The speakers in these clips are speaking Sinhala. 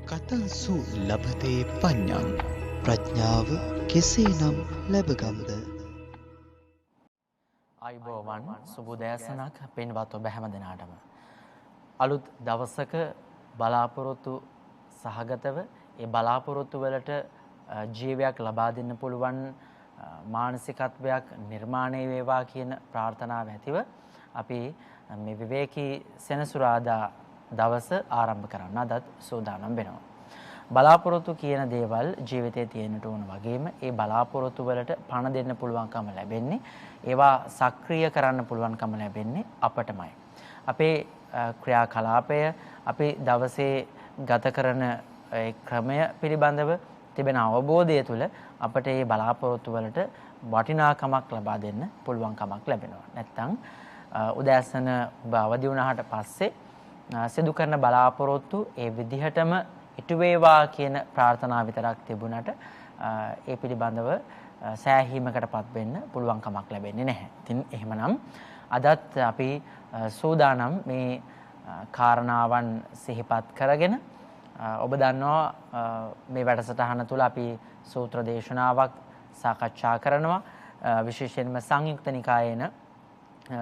කතන්සු ලබතේ පඤ්ඤං ප්‍රඥාව කෙසේනම් ලැබගම්ද? අයිබෝවන් සුබෝදෑසනක් පින්වත් ඔබ හැම දිනාටම අලුත් දවසක බලාපොරොත්තු සහගතව ඒ බලාපොරොත්තු වලට ජීවයක් ලබා දෙන්න පුළුවන් මානසිකත්වයක් නිර්මාණය වේවා කියන ප්‍රාර්ථනාව ඇතිව අපි මේ විවේකී සෙනසුරාදා දවස ආරම්භ කරන්න අදත් සූදානම් වෙනවා. බලාපොරොත්තු කියන දේවල් ජීවිතයේ තියෙනට ඕන වගේම ඒ බලාපොරොත්තු වලට පණ දෙන්න පුළුවන්කම ලැබෙන්නේ ඒවා සක්‍රිය කරන්න පුළුවන්කම ලැබෙන්නේ අපටමයි. අපේ ක්‍රියාකලාපය අපි දවසේ ගත කරන ක්‍රමය පිළිබඳව තිබෙන අවබෝධය තුළ අපට මේ බලාපොරොත්තු වලට වටිනාකමක් ලබා දෙන්න පුළුවන්කමක් ලැබෙනවා. නැත්තම් උදෑසන ඔබ අවදි වුණාට පස්සේ සිදු කරන බලාපොරොත්තු ඒ විදිහටම ඉටු වේවා කියන ප්‍රාර්ථනාව විතරක් තිබුණට ඒ පිළිබඳව සෑහීමකටපත් වෙන්න පුළුවන් කමක් ලැබෙන්නේ නැහැ. ඉතින් එහෙමනම් අදත් අපි සූදානම් මේ කාරණාවන් සිහිපත් කරගෙන ඔබ දන්නවා මේ වැඩසටහන තුළ අපි සූත්‍ර දේශනාවක් සාකච්ඡා කරනවා. විශේෂයෙන්ම සංයුක්ත නිකායේන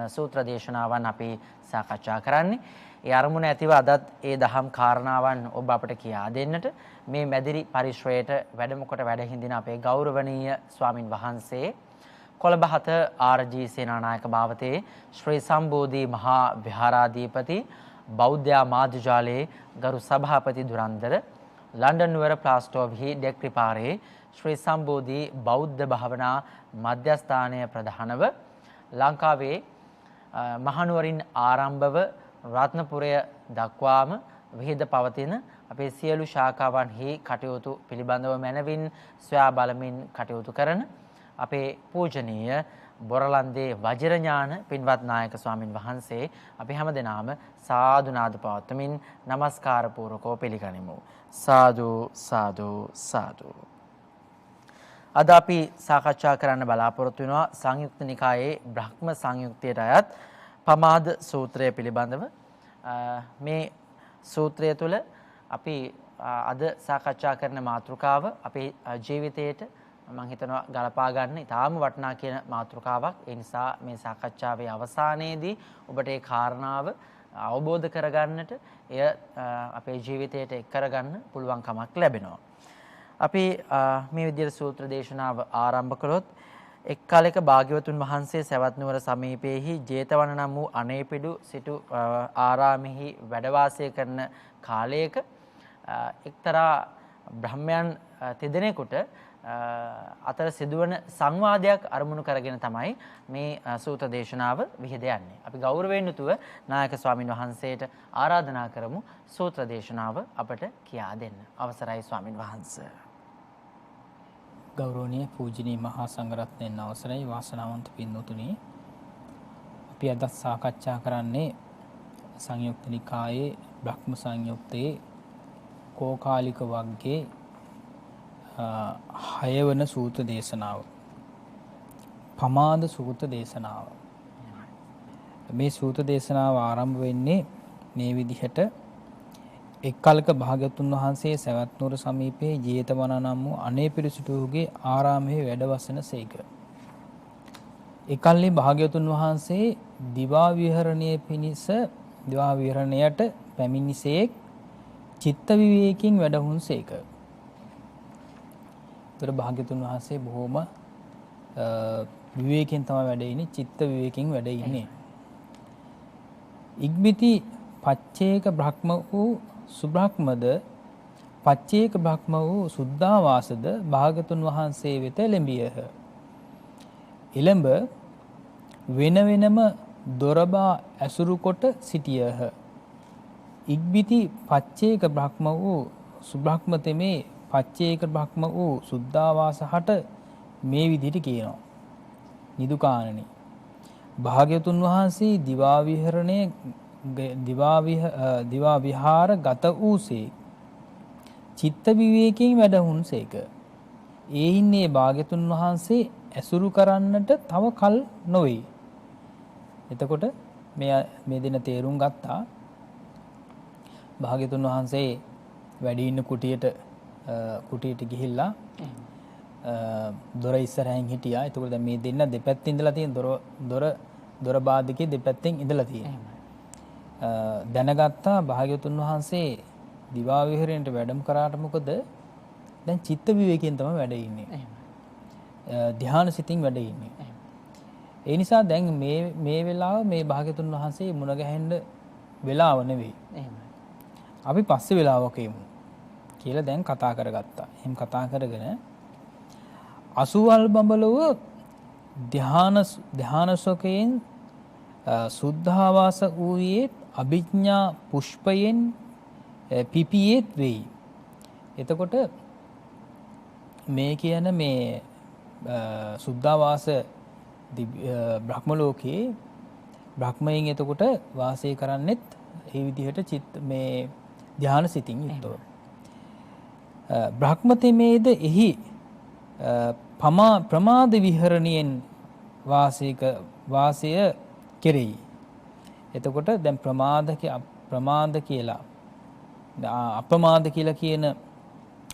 සූත්‍ර දේශනාවන් අපි සාකච්ඡා කරන්නේ. ඒ අරමුණ ඇතිව අදත් ඒ දහම් කාරණාවන් ඔබ අපට කියා දෙන්නට මේ මැදිරි පරිශ්‍රයට වැඩම කොට වැඩ හිඳින අපේ ගෞරවනීය ස්වාමින් වහන්සේ කොළඹ 7 ආර්.ජී. සේනානායක භාවතේ ශ්‍රී සම්බෝධි මහා විහාරාධිපති බෞද්ධ මාධ්‍යාලයේ ගරු සභාපති දුරන්දර ලන්ඩන් නුවර ප්ලාස්ටෝව්හි ඩෙක්රිපාරේ ශ්‍රී සම්බෝධි බෞද්ධ භාවනා මධ්‍යස්ථානය ප්‍රධානව ලංකාවේ මහනුවරින් ආරම්භව රත්නපුරය දක්වාම විහිද පවතින අපේ සියලු ශාඛාවන්හි කටයුතු පිළිබඳව මැනවින් සොයා බලමින් කටයුතු කරන අපේ පූජනීය බොරලන්දේ වජිරඥාන පින්වත් නායක ස්වාමින් වහන්සේ අපි හැමදෙනාම සාදු නාද පවත්වමින් নমස්කාර පූර්වකව පිළිගනිමු. සාදු සාදු සාදු. අද අපි සාකච්ඡා කරන්න බලාපොරොත්තු වෙනවා සංයුක්ත නිකායේ බ්‍රහ්ම සංයුක්තයට අයත් පමාද සූත්‍රය පිළිබඳව. මේ සූත්‍රය තුළ අපි අද සාකච්ඡා කරන මාතෘකාව අපේ ජීවිතයට මම හිතනවා ගලපා ගන්න ඉතාම වටිනා කියන මාතෘකාවක්. ඒ නිසා මේ සාකච්ඡාවේ අවසානයේදී ඔබට ඒ කාරණාව අවබෝධ කරගන්නට එය අපේ ජීවිතයට එක් කරගන්න පුළුවන් කමක් ලැබෙනවා. අපි මේ විදිහට සූත්‍ර දේශනාව ආරම්භ කළොත් එක් කාලයක භාග්‍යවතුන් වහන්සේ සවැත් නුවර සමීපයේහි ජේතවන නම් වූ අනේපිඩු සිටු ආරාමෙහි වැඩ වාසය කරන කාලයක එක්තරා බ්‍රහ්මයන් තිදෙනෙකුට අතර සිදුවන සංවාදයක් අරමුණු කරගෙන තමයි මේ සූත්‍ර දේශනාව විහිද යන්නේ. අපි ගෞරවයෙන් යුතුව නායක ස්වාමින් වහන්සේට ආරාධනා කරමු සූත්‍ර දේශනාව අපට කියා දෙන්න. අවසරයි ස්වාමින් වහන්සේ. ගෞරවනීය පූජනීය මහා සංඝරත්නයන් අවසරයි වාසනාවන්ත පින්වතුනි. අපි අද සාකච්ඡා කරන්නේ සංයුක්ත නිකායේ බ්‍රහ්ම සංයුත්තේ කෝකාලික වර්ගයේ 6 වන සූත්‍ර දේශනාව. පමාද සූත්‍ර දේශනාව. මේ සූත්‍ර දේශනාව ආරම්භ වෙන්නේ මේ විදිහට එක් කලක භාග්‍යවතුන් වහන්සේ සවැත් නුවර සමීපයේ ජේතවන නම් වූ අනේපිඩු සිටුහුගේ ආරාමයේ වැඩවසන සේක. එකල්හි භාග්‍යවතුන් වහන්සේ දිවා විහරණයේ පිණිස දිවා විහරණයට පැමිණිසේක් චිත්ත විවේකයෙන් වැඩහුන් සේක. ඒතර භාග්‍යවතුන් වහන්සේ බොහොම විවේකයෙන් තමයි වැඩ ඉන්නේ, චිත්ත විවේකයෙන් වැඩ ඉන්නේ. ඉක්බිති පච්චේක බ්‍රහ්ම වූ සුබ්‍රහ්මද පච්චේක බ්‍රහ්ම වූ සුද්ධාවාසද භාගතුන් වහන්සේ වෙත එළඹියහ. එළඹ වෙන වෙනම දොරබා ඇසුරු කොට සිටියහ. ඉක්බිති පච්චේක බ්‍රහ්ම වූ සුබ්‍රහ්ම තෙමේ පච්චේක බ්‍රහ්ම වූ සුද්ධාවාස හට මේ විදිහට කියනවා. නිදුකාණනි භාග්‍යවතුන් වහන්සේ දිවා විහරණයේ දිවා විහාර ගත වූසේ චිත්ත විවේකයෙන් වැඩහුන්සේක. ඒහින්නේ භාග්‍යවතුන් වහන්සේ ඇසුරු කරන්නට තව කල් නොවේ. එතකොට මේ දින තේරුම් ගත්තා භාග්‍යවතුන් වහන්සේ වැඩ ඉන්න කුටියට ගිහිල්ලා දොර ඉස්සරහින් හිටියා. එතකොට දැන් මේ දෙන්න දෙපැත්තේ ඉඳලා තියෙන දොර බාධකයේ දෙපැත්තෙන් ඉඳලා තියෙනවා. දැනගත්තා භාග්‍යවතුන් වහන්සේ දිවා විහරණයට වැඩම කරාට මොකද දැන් චිත්ත විවේකයෙන් තමයි වැඩ ඉන්නේ. ධ්‍යාන සිතින් වැඩ ඉන්නේ. ඒ නිසා දැන් මේ වෙලාව මේ භාග්‍යවතුන් වහන්සේ මුණ ගැහෙන්න වෙලාව නෙවෙයි. අපි පස්සේ වෙලාවක එමු කියලා දැන් කතා කරගත්තා. එහෙම කතා කරගෙන අසුවල් බඹලව ධ්‍යානසකයෙන් සුද්ධාවාස වූයේ අභිඥා පුෂ්පයෙන් පිපියෙත් වෙයි. එතකොට මේ කියන මේ සුද්ධාවාස බ්‍රහ්ම ලෝකයේ බ්‍රහ්මයෙන් එතකොට වාසය කරන්නෙත් ඒ විදිහට මේ ධ්‍යාන සිතින් යුක්තව. බ්‍රහ්මතෙමේද එහි ප්‍රමාද විහරණයෙන් වාසය කෙරෙයි. එතකොට දැන් ප්‍රමාද කියලා අප්‍රමාද කියලා කියන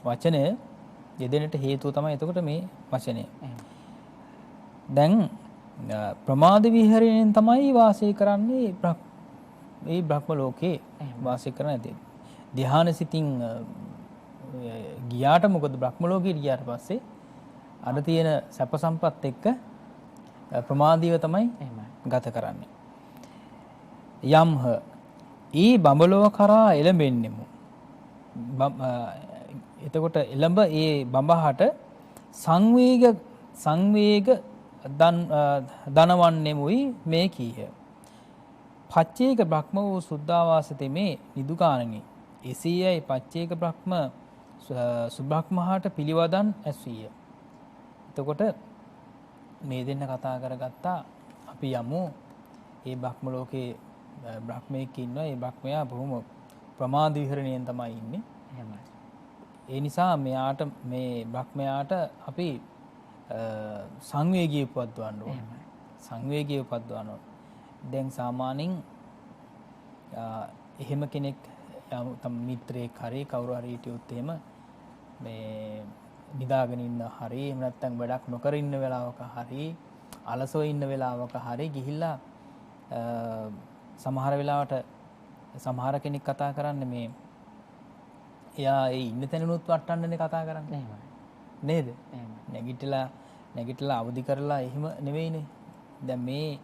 වචනය යෙදෙනට හේතුව තමයි එතකොට මේ වචනය. දැන් ප්‍රමාද විහරණයෙන් තමයි වාසය කරන්නේ මේ බ්‍රහ්ම ලෝකේ වාසය කරන ඇති. ධ්‍යාන සිතින් ගියාට මොකද බ්‍රහ්ම ලෝකේ ගියාට පස්සේ අර තියෙන සැප සම්පත් එක්ක ප්‍රමාදීව තමයි ගත කරන්නේ. යම්හ ඊ බඹලොව කරා එළඹෙන්නෙමු. එතකොට එළඹ ඒ බඹහට සංවේග දනවන්නෙමුයි මේ කීහ. පච්චේක බ්‍රහ්ම වූ සුද්ධාවාස තෙමේ නිදුකානනි. එසේයයි පච්චේක බ්‍රහ්ම සුබ්‍රහ්මහාට පිළිවදන් ඇස්විය. එතකොට මේ දෙන්න කතා කරගත්තා අපි යමු ඒ බ්‍රහ්ම ලෝකේ බ්‍රහ්මයෙක් ඉන්නවා. ඒ බ්‍රහ්මයා බොහොම ප්‍රමාද විහරණයෙන් තමයි ඉන්නේ. එහෙමයි. ඒ නිසා මෙයාට මේ බ්‍රහ්මයාට අපි සංවේගී උපද්දවන්න ඕනේ. සංවේගී උපද්දවන්න ඕනේ. දැන් සාමාන්‍යයෙන් එහෙම කෙනෙක් තම මිත්‍රයෙක් හරි කවුරු හරි හිටියොත් එහෙම මේ නිදාගෙන ඉන්න හරි එහෙම නැත්නම් වැඩක් නොකර ඉන්න වෙලාවක හරි අලසව ඉන්න වෙලාවක හරි ගිහිල්ලා සමහර වෙලාවට සමහර කෙනෙක් කතා කරන්නේ මේ එයා ඒ ඉන්න තැනුත් වටන්නනේ කතා කරන්නේ. නේද? නැගිටලා අවදි කරලා එහෙම නෙවෙයිනේ. දැන් මේ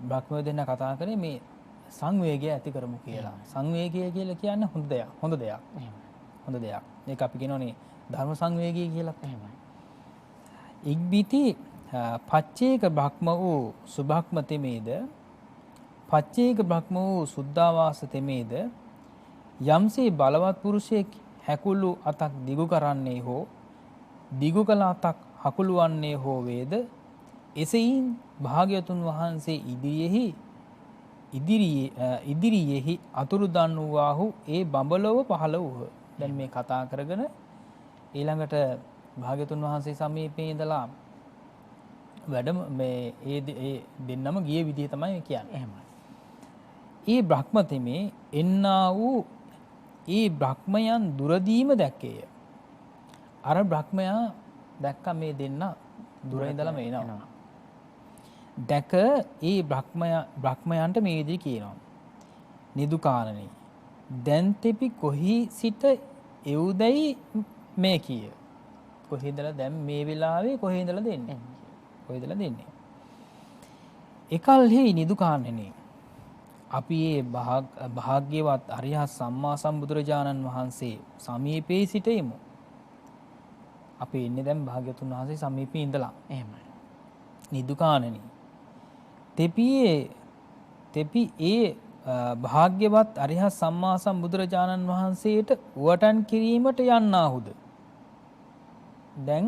බ්‍රහ්මය දෙන්න කතා කරේ මේ සංවේගය ඇති කරමු කියලා. සංවේගය කියලා කියන්නේ හොඳ දෙයක්. හොඳ දෙයක්. මේක අපි කියනෝනේ ධර්ම සංවේගය කියලා. එහෙමයි. ඉක්බිති පච්චේක බ්‍රහ්ම වූ සුභක්ම තෙමේද පච්චේක බ්‍රහ්ම වූ සුද්ධාවාස තෙමේද යම්සේ බලවත් පුරුෂයෙක් හැකුළු අතක් දිගු කරන්නේ හෝ දිගු කළ අතක් හකුළු වන්නේ හෝ වේද එසෙයින් භාග්‍යවතුන් වහන්සේ ඉදිරියේහි අතුරුදන් වූවාහු ඒ බඹලොව පහළ වූහ. දැන් මේ කතා කරගෙන ඊළඟට භාග්‍යවතුන් වහන්සේ සමීපේ ඉඳලා වැඩම මේ ඒ දෙන්නම ගිය විදිය තමයි කියන්නේ. එහෙමයි. ඒ බ්‍රහ්මතෙමේ එන්නා වූ ඒ බ්‍රහ්මයන් දුරදීම දැක්කේය. අර බ්‍රහ්මයා දැක්ක මේ දෙන්න දුර ඉඳලා එනවා. දැක ඒ බ්‍රහ්මයන්ට මේ විදිහ කියනවා. නිදුකානනි දැන් තෙපි කොහි සිට එවුදැයි මේ කිය. කොහේදලා දැන් මේ වෙලාවේ කොහේදලා දෙන්නේ? කොහේදලා දෙන්නේ? එකල්හි නිදුකානනි අපි මේ භාග්‍යවත් අරිහත් සම්මා සම්බුදුරජාණන් වහන්සේ සමීපේ සිටෙමු. අපි ඉන්නේ දැන් භාග්‍යවතුන් වහන්සේ සමීපේ ඉඳලා. එහෙමයි. නිදුකානනි තෙපි ඒ භාග්‍යවත් අරිහත් සම්මා සම්බුදුරජාණන් වහන්සේට උවටන් කිරීමට යන්නාහුද. දැන්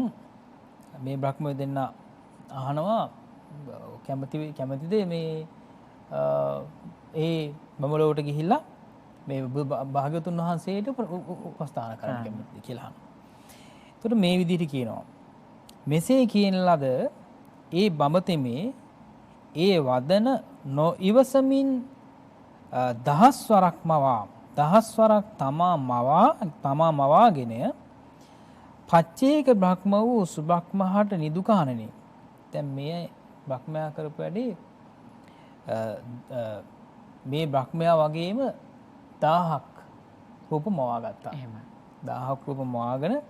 මේ බ්‍රහ්මය දෙන්න අහනවා කැමතිද මේ ඒ බඹලොවට ගිහිල්ලා මේ භාග්‍යවතුන් වහන්සේට උපස්ථාන කරන්න කැමතිද කියලා අහනවා. එතකොට මේ විදිහට කියනවා. මෙසේ කියන ලද ඒ බඹතෙමේ ඒ වදන නොඉවසමින් දහස් වරක් මවා දහස්වරක් තමා මවාගෙන පච්චේක බ්‍රහ්ම වූ සුබ්‍රහ්මහට නිදුකානනේ. දැන් මේ බ්‍රහ්මයා කරපු වැඩේ මේ බ්‍රහ්මයා වගේම 1000ක් රූප මවා ගත්තා. එහෙමයි. 1000ක් රූප මවාගෙන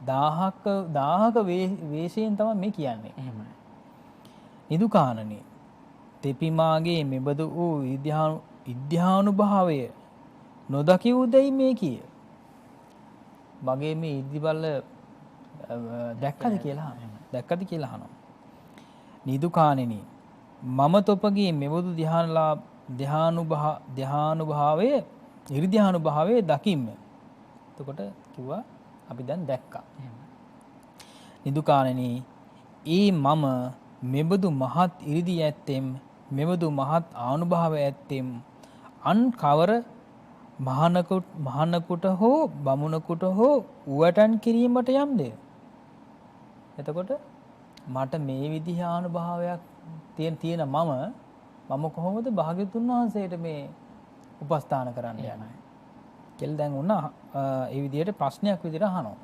1000ක වේශයෙන් තමයි මේ කියන්නේ. එහෙමයි. නිදුකානනේ තෙපිමාගේ මෙබඳු වූ ඉද්ධානුභාවය නොදකිවුදැයි මේ කිය. මගේ මේ ඉද්ධිබල්ල දැක්කද කියලා අහනවා. නිදුකාණෙනි මම තොපගේ මෙබඳු ධ්‍යානුභාවය ඉර්ධ්‍යානුභාවය දකින්න. එතකොට කිව්වා අපි දැන් දැක්කා. නිදුකාණෙනි ඒ මම මෙබඳු මහත් ඉරිදී ඇත්තෙම් මෙබඳු මහත් ආනුභාව ඇත්තෙම් අන් කවර මහනකුට හෝ බමුණකුට හෝ උවටන් කිරීමට යම්ද. එතකොට මට මේ විදිහ ආනුභාවයක් තියෙන මම කොහොමද භාග්‍යවතුන් වහන්සේට මේ උපස්ථාන කරන්න යන්නේ කියලා දැන් උනා ඒ විදිහට ප්‍රශ්නයක් විදිහට අහනවා.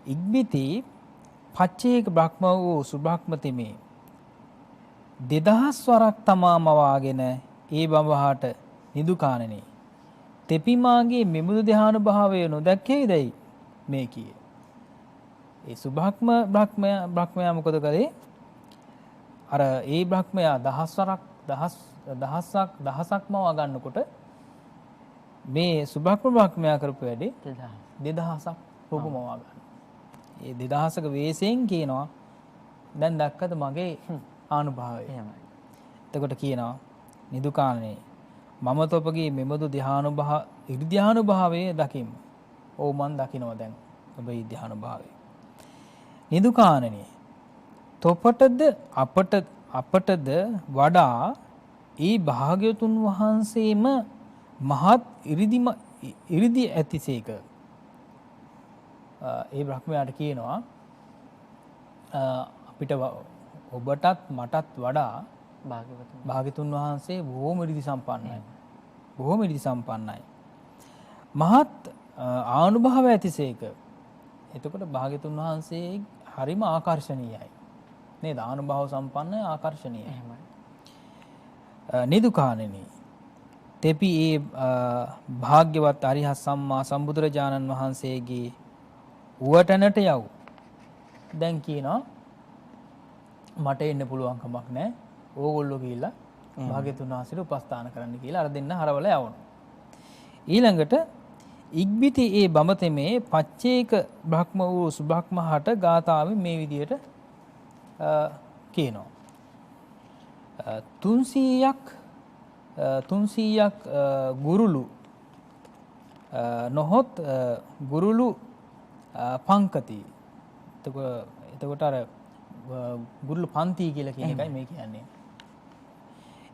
ඉක්බිති පච්චේක බ්‍රහ්ම වූ සුබ්‍රහ්මතිමේ 2000 වරක් තමා මවාගෙන ඒ බඹහාට නිදුකාණනේ තෙපිමාගේ මෙමුදු ධ්‍යානුභාවය නොදැක්කේදයි මේ කියේ. ඒ සුබ්‍රහ්ම බ්‍රහ්මයා මොකද කළේ? අර ඒ බ්‍රහ්මයා දහසක් මවා ගන්නකොට මේ සුබ්‍රහ්ම බ්‍රහ්මයා කරපු වැඩේ 2000ක් රූප මවා ගන්න. ඒ 2000ක වේසයෙන් කියනවා දැන් දැක්කද මගේ ආනුභාවය. එහෙමයි. එතකොට කියනවා නිදුකාණනේ මම තොපගේ මෙබඳු ඉර්ධ්‍යානුභාවයේ දකින්න. ඔව් මන් දකිනවා දැන් ඔබේ ඉර්ධ්‍යානුභාවය. නිදුකාණනේ තොපටද අපටද වඩා ඒ භාග්‍යවතුන් වහන්සේම මහත් ඉරිදි ඇතිසේක. ඒ බ්‍රහ්මයාට කියනවා අපිට ඔබටත් මටත් වඩා භාග්‍යවතුන් වහන්සේ බොහොම ඉරිදි සම්පන්නයි. මහත් ආනුභාව ඇතිසේක. එතකොට භාග්‍යවතුන් වහන්සේ හරිම ආකර්ශනීයයි. නේද? ආනුභාව සම්පන්නයි ආකර්ශනීයයි. නිදුකාණෙනි තෙපි ඒ භාග්‍යවත් අරිහත් සම්මා සම්බුදුරජාණන් වහන්සේගේ උවටනට යව්. දැන් කියනවා මට එන්න පුළුවන් කමක් නැහැ. ඕගොල්ලෝ ගිහිල්ලා භාග්‍යවතුන් වහන්සේට උපස්ථාන කරන්න කියලා අර දෙන්න හරවල යවනවා. ඊළඟට ඉක්බිති ඒ බඹතෙමේ පච්චේක බ්‍රහ්ම වූ සුබ්‍රහ්මහට ගාථාවෙන් මේ විදියට කියනවා. 300ක් ගුරුලු නොහොත් ගුරුලු පංකති. එතකොට අර ගුරුලු පන්ති කියලා කියන එකයි මේ කියන්නේ.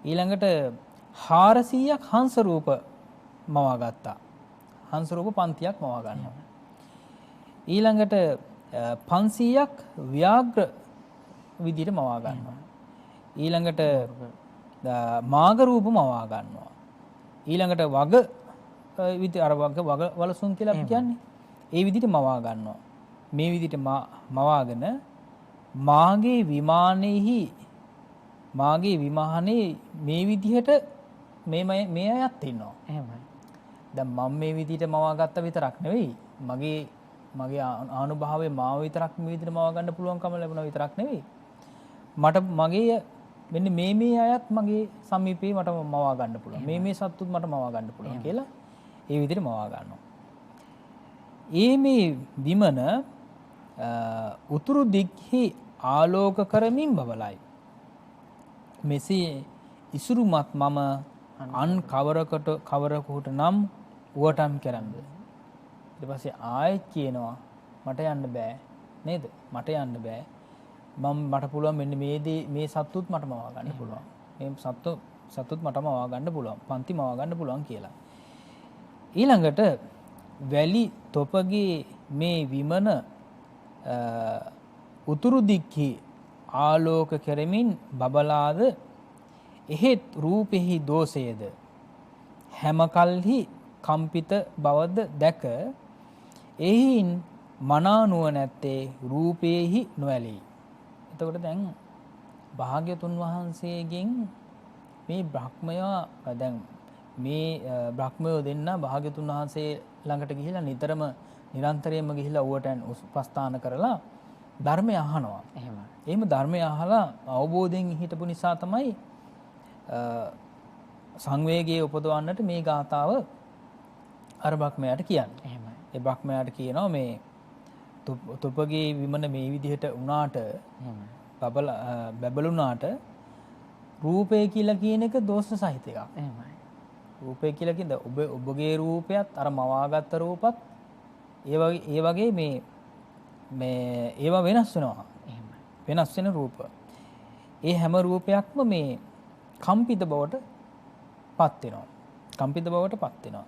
ඊළඟට 400ක් හංස රූප මවා ගත්තා. හංස රූප පන්තියක් මවා ගන්නවා. ඊළඟට 500ක් ව්‍යාග්‍ර විදිහට මවා ගන්නවා. ඊළඟට මාග රූප මවා ගන්නවා. ඊළඟට වග විදිහ අර වග වලසුන් කියලා අපි කියන්නේ. ඒ විදිහට මවා ගන්නවා. මේ විදිහට මවාගෙන මාගේ විමානයේ මේ විදිහට මේ අයත් ඉන්නවා. එහෙමයි. දැන් මම මේ විදිහට මවා ගත්ත විතරක් නෙවෙයි මගේ ආනුභාවයේ මාව විතරක් මේ විදිහට මවා ගන්න පුළුවන්කම ලැබුණා විතරක් නෙවෙයි මට මගේ මෙන්න මේ අයත් මගේ සමීපේ මට මවා ගන්න පුළුවන්. මේ සත්තුත් මට මවා ගන්න පුළුවන් කියලා ඒ විදිහට මවා ගන්නවා. මේ විමන උතුරු දික්හි ආලෝක කරමින් බබලයි. මෙසේ ඉසුරුමත් මම අන් කවරකට නම් උවටම් කරන්ද. ඊට පස්සේ ආයෙත් කියනවා මට යන්න බෑ නේද? මට යන්න බෑ. මට පුළුවන් මෙන්න මේ සත්තුත් මට මවා ගන්න පුළුවන්. මේ සත්තුත් මට මවා ගන්න පුළුවන්. පන්ති මවා ගන්න පුළුවන් කියලා. ඊළඟට වැලි තොපගේ මේ විමන උතුරු දික්හි ආලෝක කරමින් බබලාද එහෙත් රූපෙහි දෝෂයද හැම කල්හි කම්පිත බවද දැක එයින් මනා නුවණැත්තේ රූපේහි නොඇලී. එතකොට දැන් භාග්‍යතුන් වහන්සේගෙන් මේ බ්‍රහ්මයා දැන් මේ බ්‍රහ්මයෝ දෙන්න භාග්‍යතුන් වහන්සේ ළඟට ගිහිලා නිතරම නිරන්තරයෙන්ම ගිහිලා ඌවටන් උපස්ථාන කරලා ධර්මය අහනවා. එහෙම ධර්මය අහලා අවබෝධයෙන් හිටපු නිසා තමයි සංවේගයේ උපදවන්නට මේ ගාථාව අර බ්‍රහ්මයාට කියන්නේ. ඒ බ්‍රහ්මයාට කියනවා මේ තුපගේ විමන මේ විදිහට වුණාට බබළුණාට රූපය කියලා කියන එක දෝෂ සහිත එකක්. රූපය කියලා කියන්නේ ඔබගේ රූපයත් අර මවාගත්ත රූපත් ඒ වගේ මේ ඒවා වෙනස් වෙනවා. වෙනස් වෙන රූප. ඒ හැම රූපයක්ම මේ කම්පිත බවට පත් වෙනවා. කම්පිත බවට පත් වෙනවා.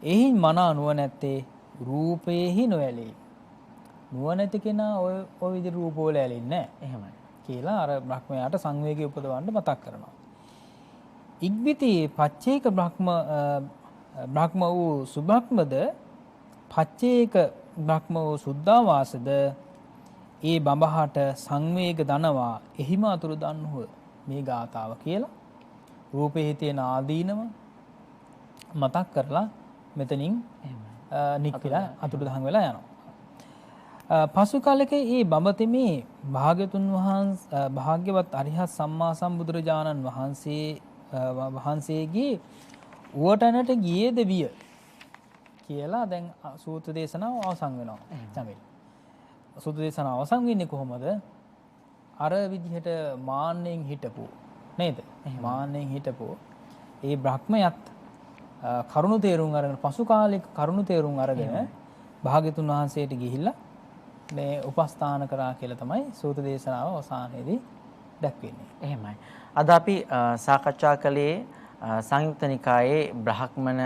එයින් මනා නුවණැත්තේ රූපේහි නොඇලී. නුවණැති කෙනා ඔය විදිහට රූප වල ඇලෙන්නේ නැහැ. එහෙමයි. කියලා අර බ්‍රහ්මයාට සංවේගය උපදවන්න මතක් කරනවා. ඉක්බිති පච්චේක බ්‍රහ්ම වූ සුබ්‍රහ්මද පච්චේක බ්‍රහ්ම වූ සුද්ධාවාසද ඒ බඹහට සංවේග දනවා එහිම අතුරු දන්නුව මේ ගාතාව කියලා රූපේ තියෙන ආදීනම මතක් කරලා මෙතනින් නික්කලා අතුරුදහන් වෙලා යනවා. පසු කාලෙක මේ බඹතෙමේ භාග්‍යතුන් වහන්සේ භාග්‍යවත් අරිහත් සම්මා සම්බුදුරජාණන් වහන්සේගේ උවටනට ගියේ දෙවිය කියලා දැන් සූත්‍ර දේශනාව අවසන් වෙනවා. තමයි. සූත්‍ර දේශනාව අවසන් වෙන්නේ කොහොමද? අර විදිහට මාන්නෙන් හිටපු නේද? මාන්නෙන් හිටපු ඒ බ්‍රහ්මයත් කරුණු තේරුම් අරගෙන පසු කාලෙක කරුණු තේරුම් අරගෙන භාග්‍යතුන් වහන්සේට ගිහිල්ලා මේ උපස්ථාන කරා කියලා තමයි සූත්‍ර දේශනාව අවසානයේදී දැක්වෙන්නේ. එහෙමයි. අද අපි සාකච්ඡා කළේ සංයුක්ත නිකායේ බ්‍රාහ්මණ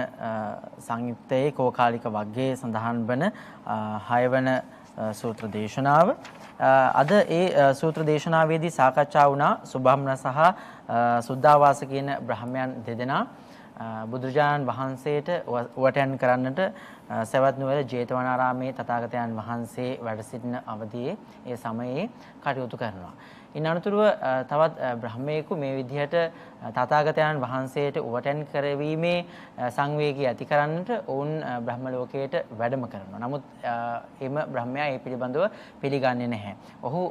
සංයුත්තයේ කෝකාලික වග්ගයේ සඳහන් වන 6 වන සූත්‍ර දේශනාව. අද ඒ සූත්‍ර දේශනාවේදී සාකච්ඡා වුණා සුබ්‍රහ්මණ සහ සුද්ධාවාස කියන බ්‍රහ්මයන් දෙදෙනා බුදුරජාණන් වහන්සේට වටයන් කරන්නට සවැත් නුවර ජේතවනාරාමේ තථාගතයන් වහන්සේ වැඩ සිටින අවදියේ ඒ සමයේ කටයුතු කරනවා. ඉන් අනතුරුව තවත් බ්‍රහ්මයෙකු මේ විදිහට තථාගතයන් වහන්සේට උවටන් කරවීමේ සංවේගය ඇති කරන්නට ඔවුන් බ්‍රහ්ම ලෝකයට වැඩම කරනවා. නමුත් එම බ්‍රහ්මයා ඒ පිළිබඳව පිළිගන්නේ නැහැ.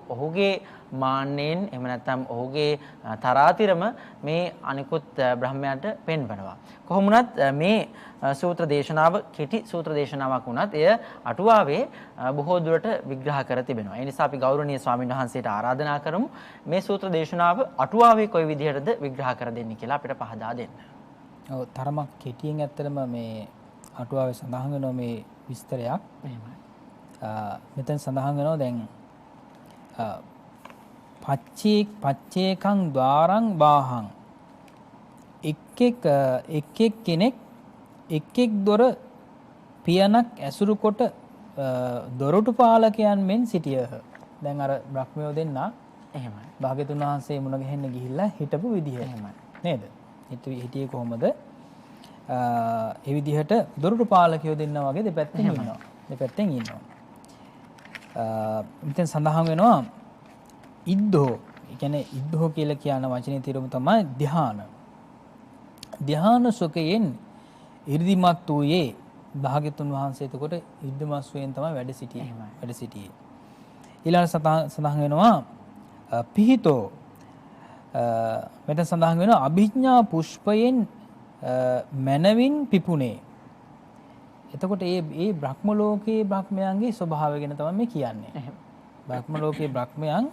ඔහුගේ මාන්නෙන් එහෙම නැත්නම් ඔහුගේ තරාතිරම මේ අනිකුත් බ්‍රහ්මයන්ට පෙන්වනවා. කොහොම වුණත් මේ සූත්‍ර දේශනාව කෙටි සූත්‍ර දේශනාවක් වුණත් එය අටුවාවේ බොහෝ දුරට විග්‍රහ කර තිබෙනවා. ඒ නිසා අපි ගෞරවනීය ස්වාමීන් වහන්සේට ආරාධනා කරමු මේ සූත්‍ර දේශනාව අටුවාවේ කොයි විදිහටද විග්‍රහ කර දෙන්නේ කියලා අපිට පහදා දෙන්න. ඔව් තරමක් කෙටියෙන් ඇත්තටම මේ අටුවාවේ සඳහන් වෙනවා මේ විස්තරයක්. එහෙමයි. මෙතෙන් සඳහන් වෙනවා දැන් පච්චේකං ద్వාරං බාහං එක් කෙනෙක් එක් දොර පියනක් ඇසුරු කොට දොරටු පාලකයන් මෙන් සිටියහ. දැන් අර බ්‍රහ්මයෝ දෙන්නා එහෙමයි. භාග්‍යතුන් වහන්සේ මුණ ගැහෙන්න ගිහිල්ලා හිටපු විදිහ. එහෙමයි. නේද? හිටියේ කොහොමද? ඒ විදිහට දොරටු පාලකයෝ දෙන්නා වගේ දෙපැත්තෙන් ඉන්නවා. දෙපැත්තෙන් ඉන්නවා. මෙතෙන් සඳහන් වෙනවා ඉද්ධෝ. ඒ කියන්නේ ඉද්ධෝ කියලා කියන වචනේ තේරුම තමයි ධ්‍යාන. ධ්‍යාන සුඛයෙන් ඉර්ධිමත් වූයේ භාග්‍යතුන් වහන්සේ එතකොට ඉර්ධිමත් වූයෙන් තමයි වැඩ සිටියේ. ඊළඟ සඳහන් වෙනවා පිහිතෝ. මෙතන සඳහන් වෙනවා අභිඥා පුෂ්පයෙන් මනවින් පිපුණේ. එතකොට මේ බ්‍රහ්ම ලෝකයේ බ්‍රහ්මයන්ගේ ස්වභාවය ගැන තමයි මේ කියන්නේ. බ්‍රහ්ම ලෝකයේ බ්‍රහ්මයන්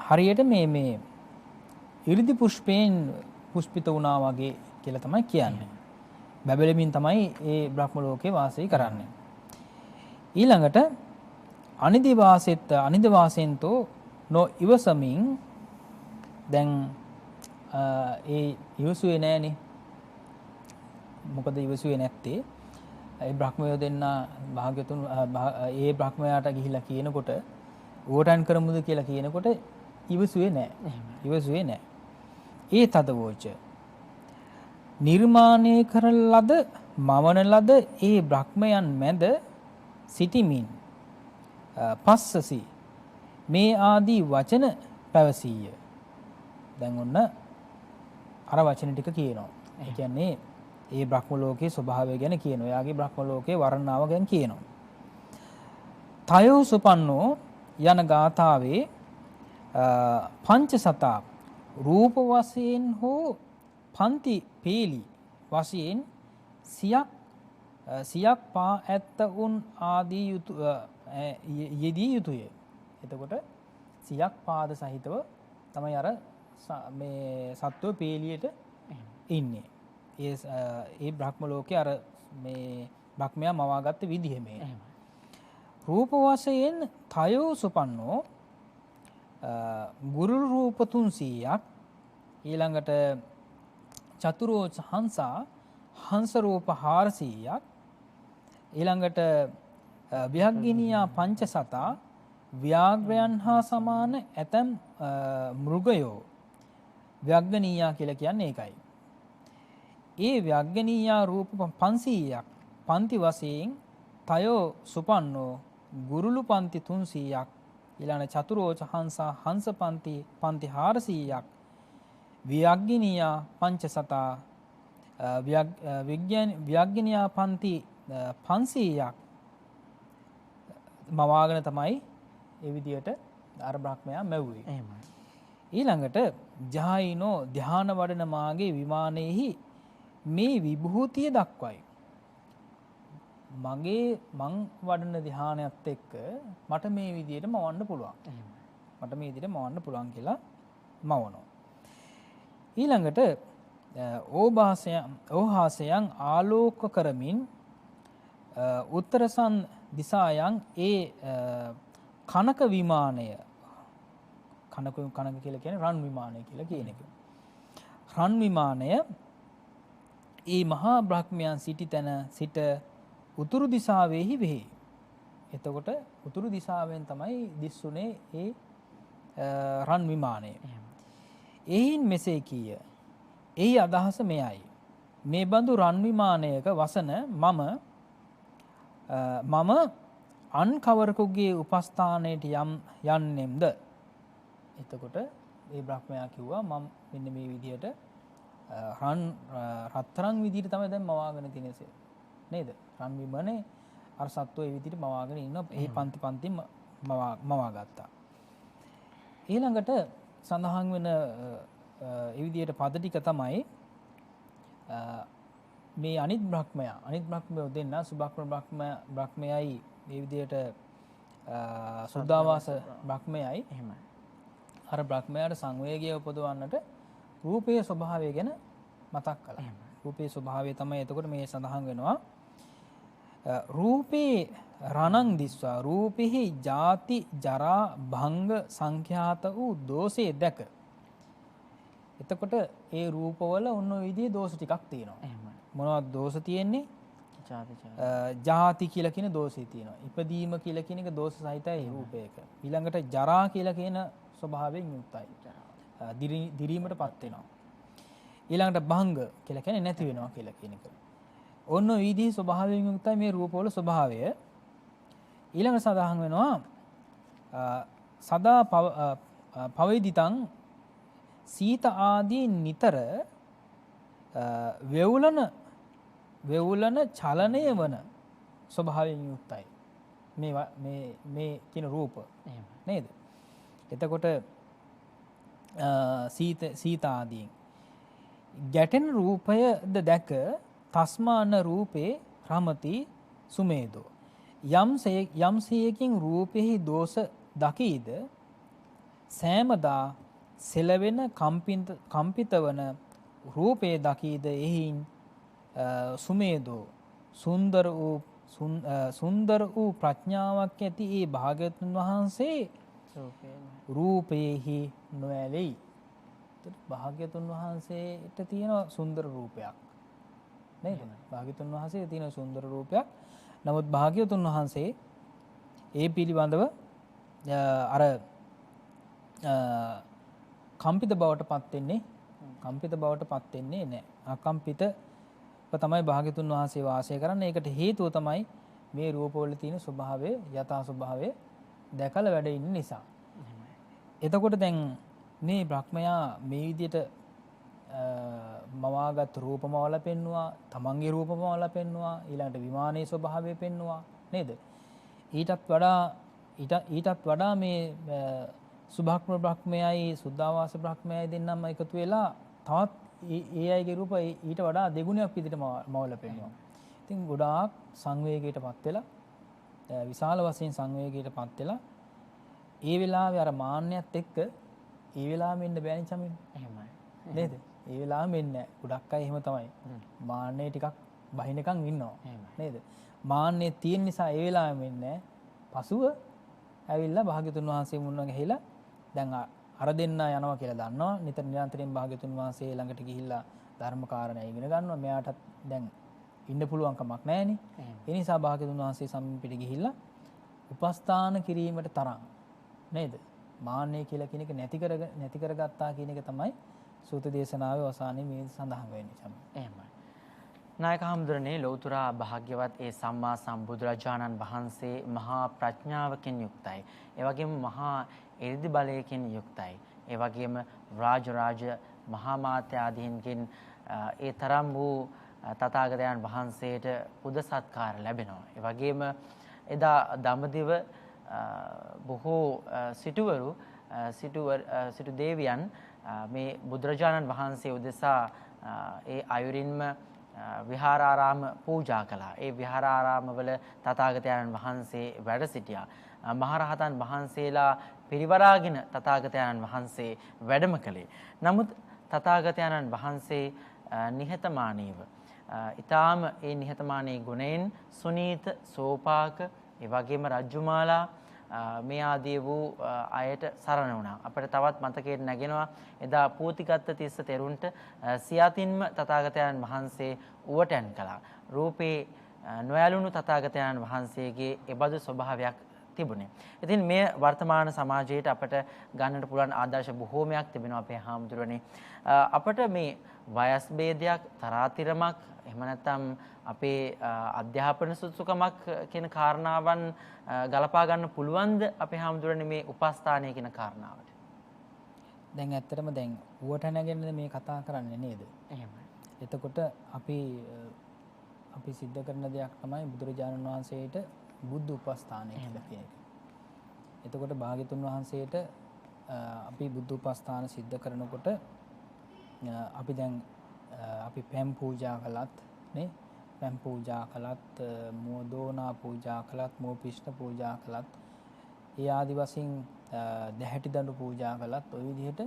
හරියට මේ ඉර්ධි පුෂ්පයෙන් පුෂ්පිත වුණා වගේ කියලා තමයි කියන්නේ. බබලමින් තමයි මේ බ්‍රහ්ම ලෝකේ වාසය කරන්නේ. ඊළඟට අනිදි වාසෙන්තෝ නො ඉවසමින් දැන් ඒ ඉවසුවේ නෑනේ. මොකද ඉවසුවේ නැත්තේ ඒ බ්‍රහ්මයෝ දෙන්න භාග්‍යතුන් ඒ බ්‍රහ්මයාට ගිහිලා කියනකොට ඕටන් කරමුද කියලා කියනකොට ඉවසුවේ නෑ. ඒ තදවෝච නිර්මාණය කරන ලද මවන ලද ඒ බ්‍රහ්මයන් මැද සිටිමින් පස්සසි මේ ආදී වචන පැවසීය. දැන් ඔන්න අර වචන ටික කියනවා. ඒ කියන්නේ ඒ බ්‍රහ්ම ලෝකයේ ස්වභාවය ගැන කියනවා. එයාගේ බ්‍රහ්ම ලෝකයේ වර්ණාව ගැන කියනවා. තයෝ සුපන්නෝ යන ගාථාවේ පංචසතා රූප වශයෙන් හෝ පන්ති පේලි වශයෙන් සියක් පා ඇත්ත උන් ආදී යෙදී යුතුය. එතකොට සියක් පාද සහිතව තමයි අර මේ සත්වෝ පේලියට ඉන්නේ. ඒ බ්‍රහ්ම ලෝකේ අර මේ බ්‍රහ්මයා මවාගත්ත විදිහ මේ. රූප වශයෙන් තයෝ සුපන්නෝ ගුරු රූප 300ක් ඊළඟට චතුරෝච හංසා හංස රූප 400ක් ඊළඟට ව්‍යග්ගිනියා පංචසතා ව්‍යාග්‍රයන් හා සමාන ඇතම් මෘගයෝ ව්‍යග්ගනීයා කියලා කියන්නේ ඒකයි. ඒ ව්‍යග්ගනීයා රූප 500ක් පන්ති වශයෙන් තයෝ සුපන්නෝ ගුරුළු පන්ති 300ක් ඊළඟ චතුරෝච හංසා හංස පන්ති 400ක් ව්‍යග්ගිනියා පංචසතා ව්‍යග්ගිනියා පන්ති 500ක් මවාගෙන තමයි ඒ විදියට අර බ්‍රහ්මයා මැව්වේ. එහෙමයි. ඊළඟට ජහයිනෝ ධ්‍යාන වඩන මාගේ විමානයේහි මේ විභූතිය දක්වයි. මං වඩන ධ්‍යානයත් එක්ක මට මේ විදියට මවන්න පුළුවන්. මට මේ විදියට මවන්න පුළුවන් කියලා මවනවා. ඊළඟට ඕහාසයන් ආලෝක කරමින් උත්තරසන් දිසායන් ඒ කනක විමානය කනක කියලා කියන්නේ රන් විමානය කියලා කියන එක. රන් විමානය ඒ මහා බ්‍රහ්මයන් සිටි තැන සිට උතුරු දිසාවෙහි වෙහි. එතකොට උතුරු දිසාවෙන් තමයි දිස්සුනේ ඒ රන් විමානය. එයින් මෙසේ කීය. එහි අදහස මෙයයි. මේ බඳු රන් විමානයක වසන මම අන් කවරකුගේ උපස්ථානයට යන්නෙම්ද. එතකොට ඒ බ්‍රහ්මයා කිව්වා මම මෙන්න මේ විදිහට රත්තරන් විදිහට තමයි දැන් මවාගෙන තිනසේ නේද? රන් විමානේ අර සත්වෝ ඒ විදිහට මවාගෙන ඉන්න ඒ පන්ති මවා ගත්තා. ඊළඟට සඳහන් වෙන ඒ විදිහට පද ටික තමයි මේ අනිත් බ්‍රහ්මයෝ දෙන්න සුභක්‍ර බ්‍රහ්මයයි මේ විදිහට සුද්ධාවාස බ්‍රහ්මයයි එහෙමයි. අර බ්‍රහ්මයාට සංවේගය උපදවන්නට රූපයේ ස්වභාවය ගැන මතක් කළා. රූපයේ ස්වභාවය තමයි එතකොට මේ සඳහන් වෙනවා. රූපේ රණං දිස්වා රූපෙහි ජාති ජරා භංග සංඛ්‍යාත වූ දෝෂේ දැක. එතකොට ඒ රූපවල ඔන්න ඔය විදිහේ දෝෂ ටිකක් තියෙනවා. එහෙමයි. මොනවද දෝෂ තියෙන්නේ? ජාති කියලා කියන දෝෂය තියෙනවා. ඉපදීම කියලා කියන එක දෝෂ සහිතයි රූපයක. ඊළඟට ජරා කියලා කියන ස්වභාවයෙන් යුක්තයි. දිරීමටපත් වෙනවා. ඊළඟට භංග කියලා කියන්නේ නැති වෙනවා කියලා කියන එක. ඔන්න ඔය විදිහේ ස්වභාවයෙන් යුක්තයි මේ රූපවල ස්වභාවය. ඊළඟට සඳහන් වෙනවා සදා පවේදිතං සීත ආදී නිතර වෙවුලන චලනය වන ස්වභාවයෙන් යුක්තයි මේ කියන රූප නේද? එතකොට සීත ආදීන් ගැටෙන රූපයද දැක තස්මාන රූපේ රමති සුමේදෝ යම්සේයකින් රූපෙහි දෝෂ දකීද සෑමදා සෙලවෙන කම්පිත වන රූපේ දකීද එහින් සුමේදෝ සුන්දර වූ ප්‍රඥාවක් ඇති ඒ භාග්‍යවතුන් වහන්සේ රූපේහි නොඇලෙයි. භාග්‍යවතුන් වහන්සේට තියෙන සුන්දර රූපයක් නේද? භාග්‍යවතුන් වහන්සේ තියෙන සුන්දර රූපයක්. නමුත් භාග්‍යවතුන් වහන්සේ ඒ පිළිබඳව අර කම්පිත බවට පත් වෙන්නේ කම්පිත බවට පත් වෙන්නේ නැහැ. අකම්පිතව තමයි භාග්‍යතුන් වහන්සේ වාසය කරන්නේ. ඒකට හේතුව තමයි මේ රූපවල තියෙන ස්වභාවය, යථා ස්වභාවය දැකලා වැඩ ඉන්න නිසා. එතකොට දැන් මේ බ්‍රහ්මයා මේ විදිහට මවාගත් රූපමවල පෙන්නවා, තමන්ගේ රූපමවල පෙන්නවා, ඊළඟට විමානයේ ස්වභාවය පෙන්නවා නේද? ඊටත් වඩා මේ සුභක්‍ම බ්‍රහ්මයයි සුද්ධාවාස බ්‍රහ්මයයි දෙන්නම එකතු වෙලා තවත් ඒ අයගේ රූප ඊට වඩා දෙගුණයක් විදිහට මවල පෙන්වනවා. ඉතින් ගොඩාක් සංවේගයකටපත් වෙලා විශාල වශයෙන් සංවේගයකටපත් වෙලා ඒ වෙලාවේ අර මාන්නයත් එක්ක ඒ වෙලාවෙම ඉන්න බෑනේ චමින්. එහෙමයි. නේද? ඒ වෙලාවෙම ඉන්නේ ගොඩක් අය එහෙම තමයි. මාන්නේ ටිකක් බහිනකම් ඉන්නවා. නේද? මාන්නේ තියෙන නිසා ඒ වෙලාවෙම ඉන්නේ. පසුව ඇවිල්ලා භාග්‍යතුන් වහන්සේ මුණ ගැහිලා දැන් අර දෙන්න යනවා කියලා දන්නවා. නිරන්තරයෙන් භාග්‍යතුන් වහන්සේ ළඟට ගිහිල්ලා ධර්ම කාරණා ඉගෙන ගන්නවා. මෙයාටත් දැන් ඉන්න පුළුවන් කමක් නැහැනේ. ඒ නිසා භාග්‍යතුන් වහන්සේ සම්පිට ගිහිල්ලා උපස්ථාන කිරීමට තරම් නේද? මාන්නේ කියලා කියන එක නැති කරගත්තා කියන එක තමයි සූත දේශනාවේ අවසානයේ මේ සඳහන් වෙන්නේ තමයි. එහෙමයි. නායක හඳුරන්නේ ලෞතර භාග්‍යවත් ඒ සම්මා සම්බුදුරජාණන් වහන්සේ මහා ප්‍රඥාවකින් යුක්තයි. ඒ වගේම මහා එරිදි බලයකින් යුක්තයි. ඒ වගේම රාජ මහා මාත්‍ය ආදීන්ගෙන් ඒ තරම් වූ තථාගතයන් වහන්සේට පුද සත්කාර ලැබෙනවා. ඒ වගේම එදා දඹදිව බොහෝ සිටු දේවියන් මේ බුදුරජාණන් වහන්සේ උදෙසා ඒ අයුරින්ම විහාරාරාම පූජා කළා. ඒ විහාරාරාමවල තථාගතයන් වහන්සේ වැඩ සිටියා. මහරහතන් වහන්සේලා පිරිවරාගෙන තථාගතයන් වහන්සේ වැඩම කළේ. නමුත් තථාගතයන් වහන්සේ නිහතමානීව ඊටාම ඒ නිහතමානී ගුණයෙන් සුනීත සෝපාක ඒ වගේම රජ්ජුමාලා මේ ආදී වූ අයට සරණ වුණා. අපිට තවත් මතකයට නැගෙනවා එදා පූතිගත්ත තිස්ස තෙරුන්ට සියතින්ම තථාගතයන් වහන්සේ උවටැන් කළා. රූපේ නොයලුණු තථාගතයන් වහන්සේගේ එබඳු ස්වභාවයක් තිබුණේ. ඉතින් මේ වර්තමාන සමාජයට අපට ගන්නට පුළුවන් ආදර්ශ බොහෝමයක් තිබෙනවා අපේ හාමුදුරනේ. අපට මේ වයස් ભેදයක්, තරාතිරමක්, එහෙම නැත්නම් අපේ අධ්‍යාපන සුසුකමක් කියන කාරණාවන් ගලපා ගන්න පුළුවන්ද අපේ හාමුදුරනේ මේ උපස්ථානය කියන කාරණාවට? දැන් ඇත්තටම දැන් ඌවට නැගෙන මේ කතා කරන්නේ නේද? එහෙමයි. එතකොට අපි සිද්ධ කරන දෙයක් තමයි බුදුරජාණන් වහන්සේට බුද්ධ උපස්ථානය කියලා කියන එක. එතකොට භාග්‍යතුන් වහන්සේට අපි බුද්ධ උපස්ථාන සිද්ධ කරනකොට අපි දැන් අපි පැම් පූජා කළත් නේ, පැම් පූජා කළත්, මෝදෝනා පූජා කළත්, මෝපිෂ්ඨ පූජා කළත්, ඒ ආදි වශයෙන් දැහැටි දඬු පූජා කළත් ওই විදිහට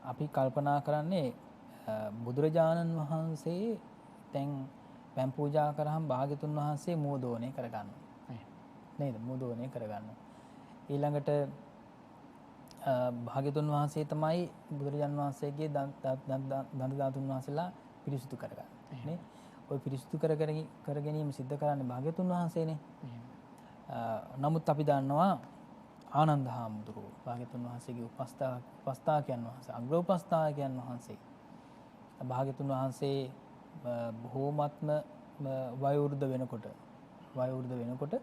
අපි කල්පනා කරන්නේ බුදුරජාණන් වහන්සේ දැන් පැම් පූජා කරාම භාග්‍යතුන් වහන්සේ මෝදෝනේ කරගන්නවා නේද? මෝදෝනේ කරගන්නවා. ඊළඟට භාග්‍යතුන් වහන්සේ තමයි බුදුරජාණන් වහන්සේගේ දන්ත ධාතුන් වහන්සේලා පිරිසුදු කරගන්නේ නේ. ওই පිරිසුදු කර ගැනීම සිද්ධ කරන්නේ භාග්‍යතුන් වහන්සේනේ. නමුත් අපි දන්නවා ආනන්ද හාමුදුරුවෝ භාග්‍යතුන් වහන්සේගේ උපස්ථායකයන් වහන්සේ, අග්‍ර උපස්ථායකයන් වහන්සේ. භාග්‍යතුන් වහන්සේ බොහෝමත්ම වයෝවෘද්ධ වෙනකොට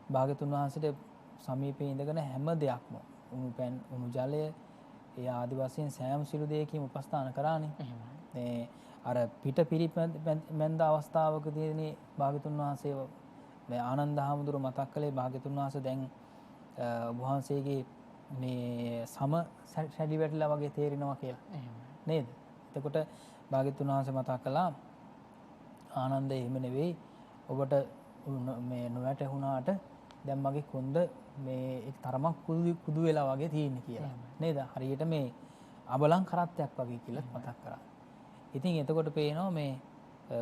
භාග්‍යතුන් වහන්සේට සමීපේ ඉඳගෙන හැම දෙයක්ම උණු ජලය ඒ ආදි වශයෙන් සෑම සිළු දෙයකින් උපස්ථාන කරානේ. මේ අර පිට පිරිමැන්ද අවස්ථාවකදී භාග්‍යතුන් වහන්සේ මේ ආනන්ද හාමුදුරුව මතක් කළේ භාග්‍යතුන් වහන්සේ දැන් වහන්සේගේ මේ සම සැඩි වැටිලා වගේ තේරෙනවා කියලා. නේද? එතකොට භාග්‍යතුන් වහන්සේ මතක් කළා ආනන්ද එහෙම නෙවෙයි, ඔබට මේ නොවැටුණාට දැන් මගේ කොන්ද මේ එක් තරමක් කුදු වෙලා වගේ තියෙන්නේ කියලා. නේද? හරියට මේ අබලන් කරත්තයක් වගේ කියලා මතක් කරා. ඉතින් එතකොට පේනවා මේ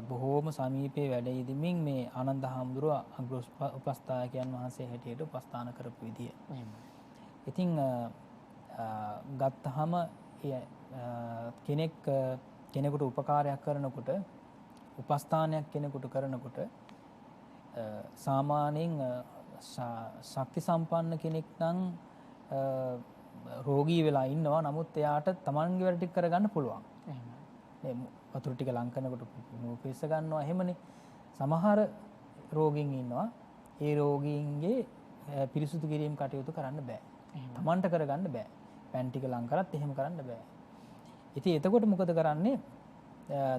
බොහෝම සමීපයේ වැඩ ඉදමින් මේ ආනන්ද හාමුදුරුව අග්‍ර උපස්ථායකයන් වහන්සේ හැටියට උපස්ථාන කරපු විදිය. ඉතින් ගත්තහම කෙනෙකුට උපකාරයක් කරනකොට, උපස්ථානයක් කෙනෙකුට කරනකොට සාමාන්‍යයෙන් ශක්ති සම්පන්න කෙනෙක් නම් රෝගී වෙලා ඉන්නවා. නමුත් එයාට තමන්ගේ වැඩ ටික කරගන්න පුළුවන්. මේ වතුර ටික ලං කරනකොට පිස්ස ගන්නවා එහෙමනේ. සමහර රෝගීන් ඉන්නවා. ඒ රෝගීන්ගේ පිරිසුදු කිරීම කටයුතු කරන්න බෑ. තමන්ට කරගන්න බෑ. පෑන් ටික ලං කරත් එහෙම කරන්න බෑ. ඉතින් එතකොට මොකද කරන්නේ?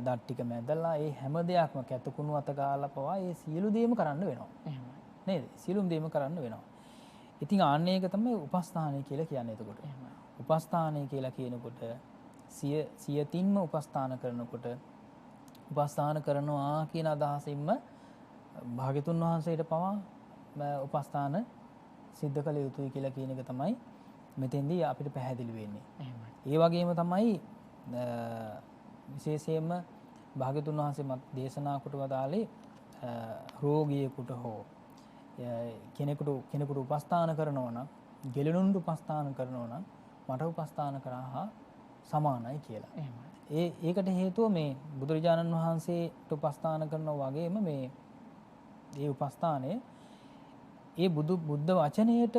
දත් ටික මැදලා ඒ හැම දෙයක්ම කැතකුණු අත ගාලා පවා ඒ සියලු දේම කරන්න වෙනවා. නේද? සියලුම දේම කරන්න වෙනවා. ඉතින් ආන්න ඒක තමයි උපස්ථානය කියලා කියන්නේ එතකොට. උපස්ථානය කියලා කියනකොට සියතින්ම උපස්ථාන කරනකොට උපස්ථාන කරනවා කියන අදහසින්ම භාග්‍යතුන් වහන්සේට පවා උපස්ථාන සිද්ධ කළ යුතුයි කියලා කියන එක තමයි මෙතෙන්දී අපිට පැහැදිලි වෙන්නේ. ඒ වගේම තමයි විශේෂයෙන්ම භාග්‍යතුන් වහන්සේ මත් දේශනා කොට වදාළේ රෝගියෙකුට හෝ කෙනෙකුට උපස්ථාන කරනවා නම් ගෙලනුන්ට උපස්ථාන කරනවා නම් මට උපස්ථාන කරා හා සමානයි කියලා. ඒකට හේතුව මේ බුදුරජාණන් වහන්සේට උපස්ථාන කරනවා වගේම මේ ඒ උපස්ථානය ඒ බුද්ධ වචනයට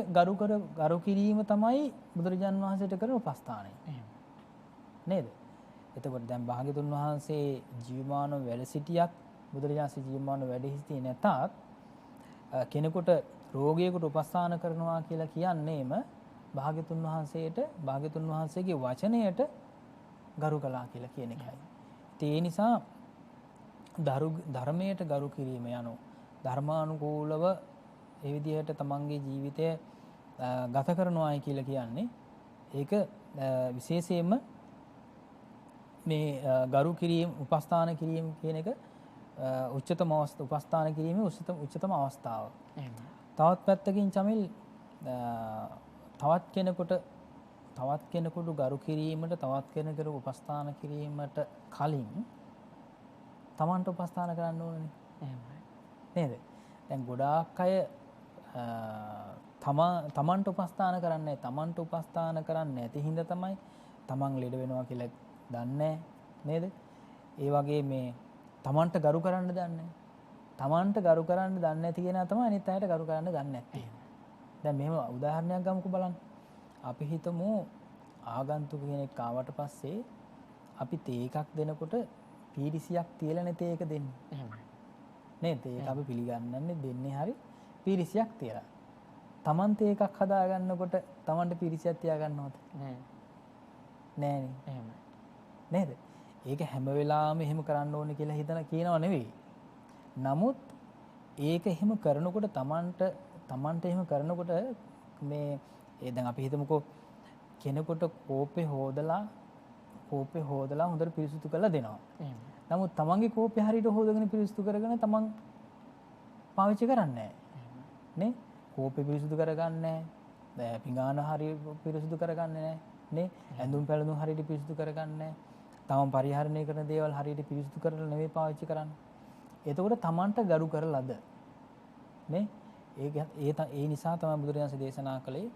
ගරු කිරීම තමයි බුදුරජාණන් වහන්සේට කරන උපස්ථානය. නේද? එතකොට දැන් භාග්‍යතුන් වහන්සේ ජීවමානව වැඩ සිටියත් බුදුරජාණන් ජීවමානව වැඩ සිටියේ නැතත් කෙනෙකුට රෝගියෙකුට උපස්ථාන කරනවා කියලා කියන්නේම භාග්‍යතුන් වහන්සේගේ වචනයට ගරු කළා කියලා කියන එකයි. ඒ නිසා ධර්මයට ගරු කිරීම යනු ධර්මානුකූලව ඒ විදිහට තමන්ගේ ජීවිතය ගත කරනවායි කියලා කියන්නේ ඒක විශේෂයෙන්ම මේ ගරු කිරීම උපස්ථාන කිරීම කියන එක උපස්ථාන කිරීමේ උච්චතම අවස්ථාව. තවත් පැත්තකින් චමිල් තවත් කෙනෙකුට ගරු කිරීමට තවත් කෙනෙකුට උපස්ථාන කිරීමට කලින් තමන්ට උපස්ථාන කරන්න ඕනේ. නේද? දැන් ගොඩාක් අය තමන්ට උපස්ථාන කරන්නේ තමන්ට උපස්ථාන කරන්නේ නැති හින්දා තමයි තමන් ලෙඩ වෙනවා කියලා දන්නේ නේද? ඒ වගේ මේ තමන්ට ගරු කරන්න දන්නේ. තමන්ට ගරු කරන්න දන්නේ නැති කෙනා තමයි අනිත් අයට ගරු කරන්න දන්නේ නැත්තේ. දැන් මෙහෙම උදාහරණයක් ගමුකෝ බලන්න. අපි හිතමු ආගන්තුක කෙනෙක් ආවට පස්සේ අපි තේ එකක් දෙනකොට පීරිසියක් තියලානේ තේ එක දෙන්නේ. එහෙමයි. නේද? ඒක අපි පිළිගන්නන්නේ දෙන්නේ හරි පීරිසියක් තියලා. තමන් තේ එකක් හදා ගන්නකොට තමන්ට පීරිසියක් තියා ගන්නවද? නෑනේ. එහෙමයි. නේද? ඒක හැම වෙලාවෙම එහෙම කරන්න ඕනේ කියලා කියනව නෙවෙයි. නමුත් ඒක එහෙම කරනකොට තමන්ට එහෙම කරනකොට මේ දැන් අපි හිතමුකෝ කෙනෙකුට කෝපේ හොදලා හොඳට පිරිසිදු කරලා දෙනවා. නමුත් තමන්ගේ කෝපේ හරියට හොදගෙන පිරිසිදු කරගෙන තමන් පාවිච්චි කරන්නේ නැහැ. නේ? කෝපේ පිරිසිදු කරගන්නේ නැහැ. පිඟාන හරියට පිරිසිදු කරගන්නේ නැහැ. නේ? ඇඳුම් පැළඳුම් හරියට පිරිසිදු කරගන්නේ නැහැ. තමන් පරිහරණය කරන දේවල් හරියට පිරිසිදු කරලා නෙවෙයි පාවිච්චි කරන්නේ. එතකොට තමන්ට ගරු කරලාද? නේ? ඒ නිසා තමයි බුදුරජාණන් දේශනා කළේ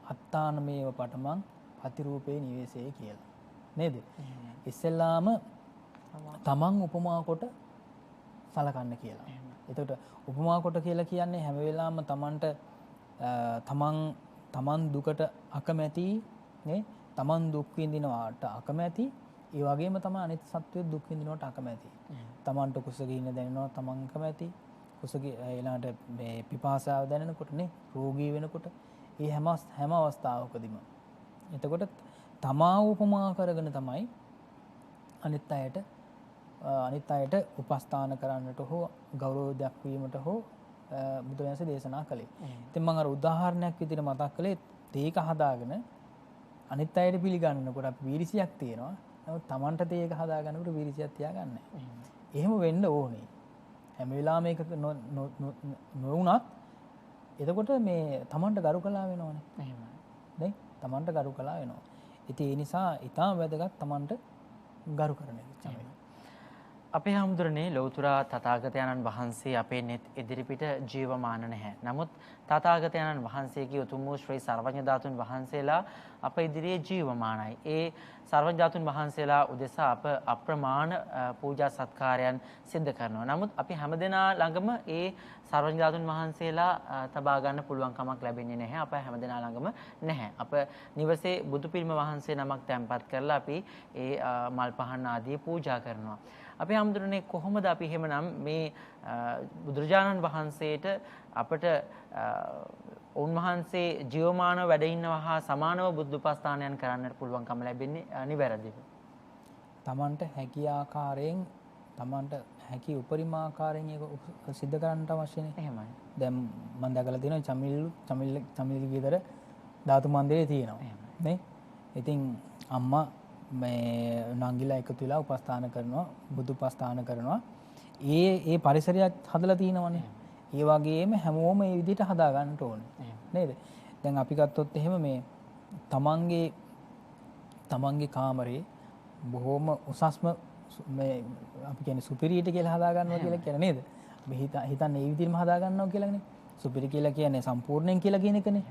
අත්තානමේව පඨමං පතිරූපේ නිවේසයේ කියලා. නේද? ඉස්සෙල්ලාම තමන් උපමා කොට සලකන්න කියලා. එතකොට උපමා කොට කියලා කියන්නේ හැම වෙලාවෙම තමන් දුකට අකමැති නේ? තමන් දුක් විඳිනවාට අකමැති ඒ වගේම තමයි අනිත් සත්වයේ දුක් විඳිනවට අකමැති. තමන්ට කුසගින්න දැනෙනවා තමන් කැමැති. කුසගී ඊළඟට මේ පිපාසාව දැනෙනකොට නේ රෝගී වෙනකොට ඒ හැම අවස්ථාවකදීම එතකොට තමා උපමා කරගෙන තමයි අනිත් අයට උපස්ථාන කරන්නට හෝ ගෞරව දක්වීමට හෝ බුදුරජාණන් දේශනා කළේ. ඉතින් මම අර උදාහරණයක් විදිහට මතක් කළේ තේක හදාගෙන අනිත් අයට පිළිගන්නකොට අපි වීරිසියක් තියෙනවා. නමුත් Tamanට තේක හදාගන්නකොට වීරිසියක් තියාගන්නේ නැහැ. එහෙම වෙන්න ඕනේ. හැම වෙලාවෙම මේක නොවුනත් එතකොට මේ Tamanට ගරු කළා වෙනවනේ. එහෙමයි. නේ? Tamanට ගරු කළා වෙනවා. ඉතින් ඒ නිසා ඊටම වැදගත් Tamanට ගරු කරන එක තමයි. අපේ හැමදෙරනේ ලෞතුරා තථාගතයන්න් වහන්සේ අපේ net ඉදිරිපිට ජීවමාන නැහැ. නමුත් තථාගතයන්න් වහන්සේගේ උතුම් වූ ශ්‍රී සර්වඥ ධාතුන් වහන්සේලා අප ඉදිරියේ ජීවමානයි. ඒ සර්වඥ ධාතුන් වහන්සේලා උදෙසා අප අප්‍රමාණ පූජා සත්කාරයන් සිද්ධ කරනවා. නමුත් අපි හැමදෙනා ළඟම ඒ සර්වඥ ධාතුන් වහන්සේලා තබා ගන්න පුළුවන් කමක් ලැබෙන්නේ නැහැ. අප හැමදෙනා ළඟම නැහැ. අප නිවසේ බුදු පිළිම වහන්සේ නමක් තැන්පත් කරලා අපි ඒ මල් පහන් ආදී පූජා කරනවා. අපි හැමදෙරනේ කොහොමද අපි එහෙමනම් මේ බුදුරජාණන් වහන්සේට අපට උන්වහන්සේ ජීවමානව වැඩ ඉන්නවා හා සමානව බුද්ධෝපස්ථානයන් කරන්නට පුළුවන්කම ලැබෙන්නේ නිවැරදිව. තමන්ට හැකි ආකාරයෙන් තමන්ට හැකි උපරිම ආකාරයෙන් ඒක සිද්ධ කරන්නට අවශ්‍යනේ. එහෙමයි. දැන් මම දැකලා තියෙනවා චමිල් විතර ධාතු මන්දිරේ තියෙනවා. නේ? ඉතින් අම්මා මේ නංගිලා එකතු වෙලා උපස්ථාන කරනවා, බුදු උපස්ථාන කරනවා. ඒ පරිසරයක් හදලා තිනවනේ. ඒ වගේම හැමෝම මේ විදිහට හදා ගන්න ඕනේ. නේද? දැන් අපි ගත්තොත් එහෙම මේ තමන්ගේ කාමරේ බොහොම උසස්ම මේ අපි කියන්නේ සුපිරියට කියලා හදා ගන්නවා කියලා කියන නේද? අපි හිතන්නේ මේ විදිහටම හදා ගන්නවා කියලානේ. සුපිරි කියලා කියන්නේ සම්පූර්ණයෙන් කියලා කියන එකනේ.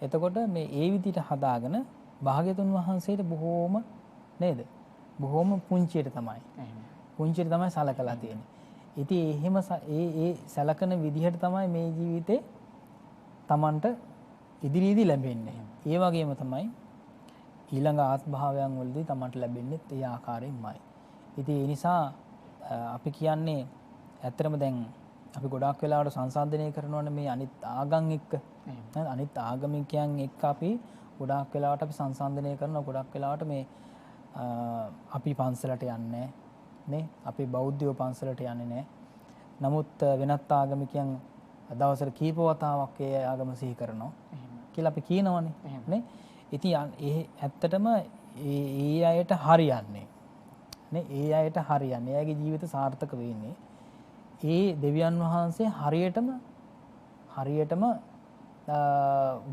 එතකොට මේ ඒ විදිහට හදාගෙන භාග්‍යතුන් වහන්සේට බොහොම නේද? බොහොම පුංචියට තමයි. පුංචියට තමයි සලකලා තියෙන්නේ. ඉතින් එහෙම ඒ සලකන විදිහට තමයි මේ ජීවිතේ Tamanට ඉදිරියේදී ලැබෙන්නේ. ඒ වගේම තමයි ඊළඟ ආත්මභාවයන් වලදී Tamanට ලැබෙන්නේ ඒ ආකාරයෙන්මයි. ඉතින් ඒ නිසා අපි කියන්නේ ඇත්තටම දැන් අපි ගොඩාක් වෙලාවට සංසන්දනය කරනවනේ මේ අනිත් ආගම් එක්ක. අනිත් ආගමිකයන් එක්ක අපි ගොඩාක් වෙලාවට අපි සංසන්දනය කරනවා. ගොඩාක් වෙලාවට මේ අපි පන්සලට යන්නේ නේ. අපි බෞද්ධයෝ පන්සලට යන්නේ නැහැ. නමුත් වෙනත් ආගමිකයන් දවසට කීප වතාවක් ඒ ආගම සිහි කරනවා කියලා අපි කියනවනේ නේ. ඉතින් ඒ ඇත්තටම ඒ අයට හරියන්නේ නේ. ඒ අයට හරියන්නේ. එයාගේ ජීවිත සාර්ථක වෙන්නේ ඒ දෙවියන් වහන්සේ හරියටම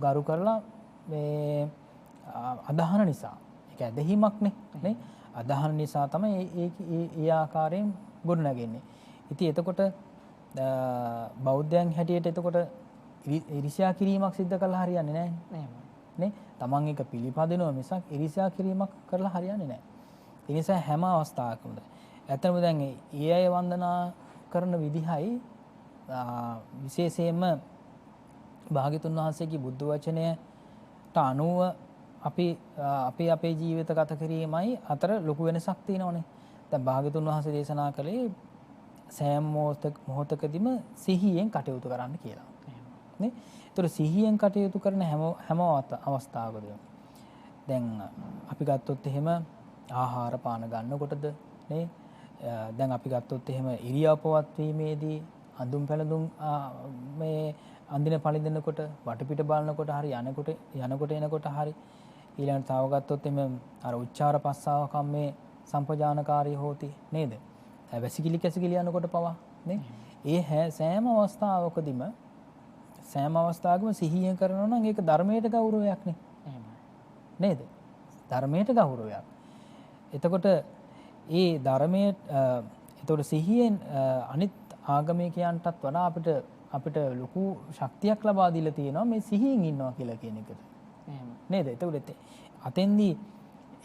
ගරු කරලා මේ අදහන නිසා. ඒක ඇදහිමක් නේ. අදහන නිසා තමයි ඒ ආකාරයෙන් ගොඩනගන්නේ. ඉතින් එතකොට බෞද්ධයන් හැටියට එතකොට ඉරිසියා කිරීමක් සිද්ධ කළා හරියන්නේ නැහැ නේ. තමන් එක පිළිපදිනවා මිසක් ඉරිසියා කිරීමක් කරලා හරියන්නේ නැහැ. ඒ නිසා හැම අවස්ථාවකම ඇත්තම දැන් ඒ අය වන්දනා කරන විදිහයි විශේෂයෙන්ම භාග්‍යතුන් වහන්සේගේ බුද්ධ වචනයට අනුව අපි අපේ ජීවිත ගත කිරීමයි අතර ලොකු වෙනසක් තියෙනවනේ. දැන් භාග්‍යතුන් වහන්සේ දේශනා කළේ සෑම මොහොතකදීම සිහියෙන් කටයුතු කරන්න කියලා. නේ? ඒතර සිහියෙන් කටයුතු කරන හැම අවස්ථාවකදීම දැන් අපි ගත්තොත් එහෙම ආහාර පාන ගන්නකොටද නේ? දැන් අපි ගත්තොත් එහෙම ඉරියව් පවත්වීමේදී අඳුම් පැළඳුම් මේ අඳින පළඳිනකොට වටපිට බලනකොට හරි යනකොට එනකොට හරි ඊළඟට තව ගත්තොත් එමෙ අර උච්චාර පස්සාව කම්මේ සම්පජානකාරී හෝති නේද? වැසිකිලි කැසිකිලි යනකොට පවා නේ? ඒ සෑම අවස්ථාවකම සිහියෙන් කරනවා නම් ඒක ධර්මයට ගෞරවයක් නේ. නේද? ධර්මයට ගෞරවයක්. එතකොට ඒ ධර්මයේ එතකොට සිහියෙන් අනිත් ආගමිකයන්ටත් වඩා අපිට ලොකු ශක්තියක් ලබා දීලා තියෙනවා මේ සිහියෙන් ඉන්නවා කියලා කියන එකට. නේද? එතකොට අතෙන්දී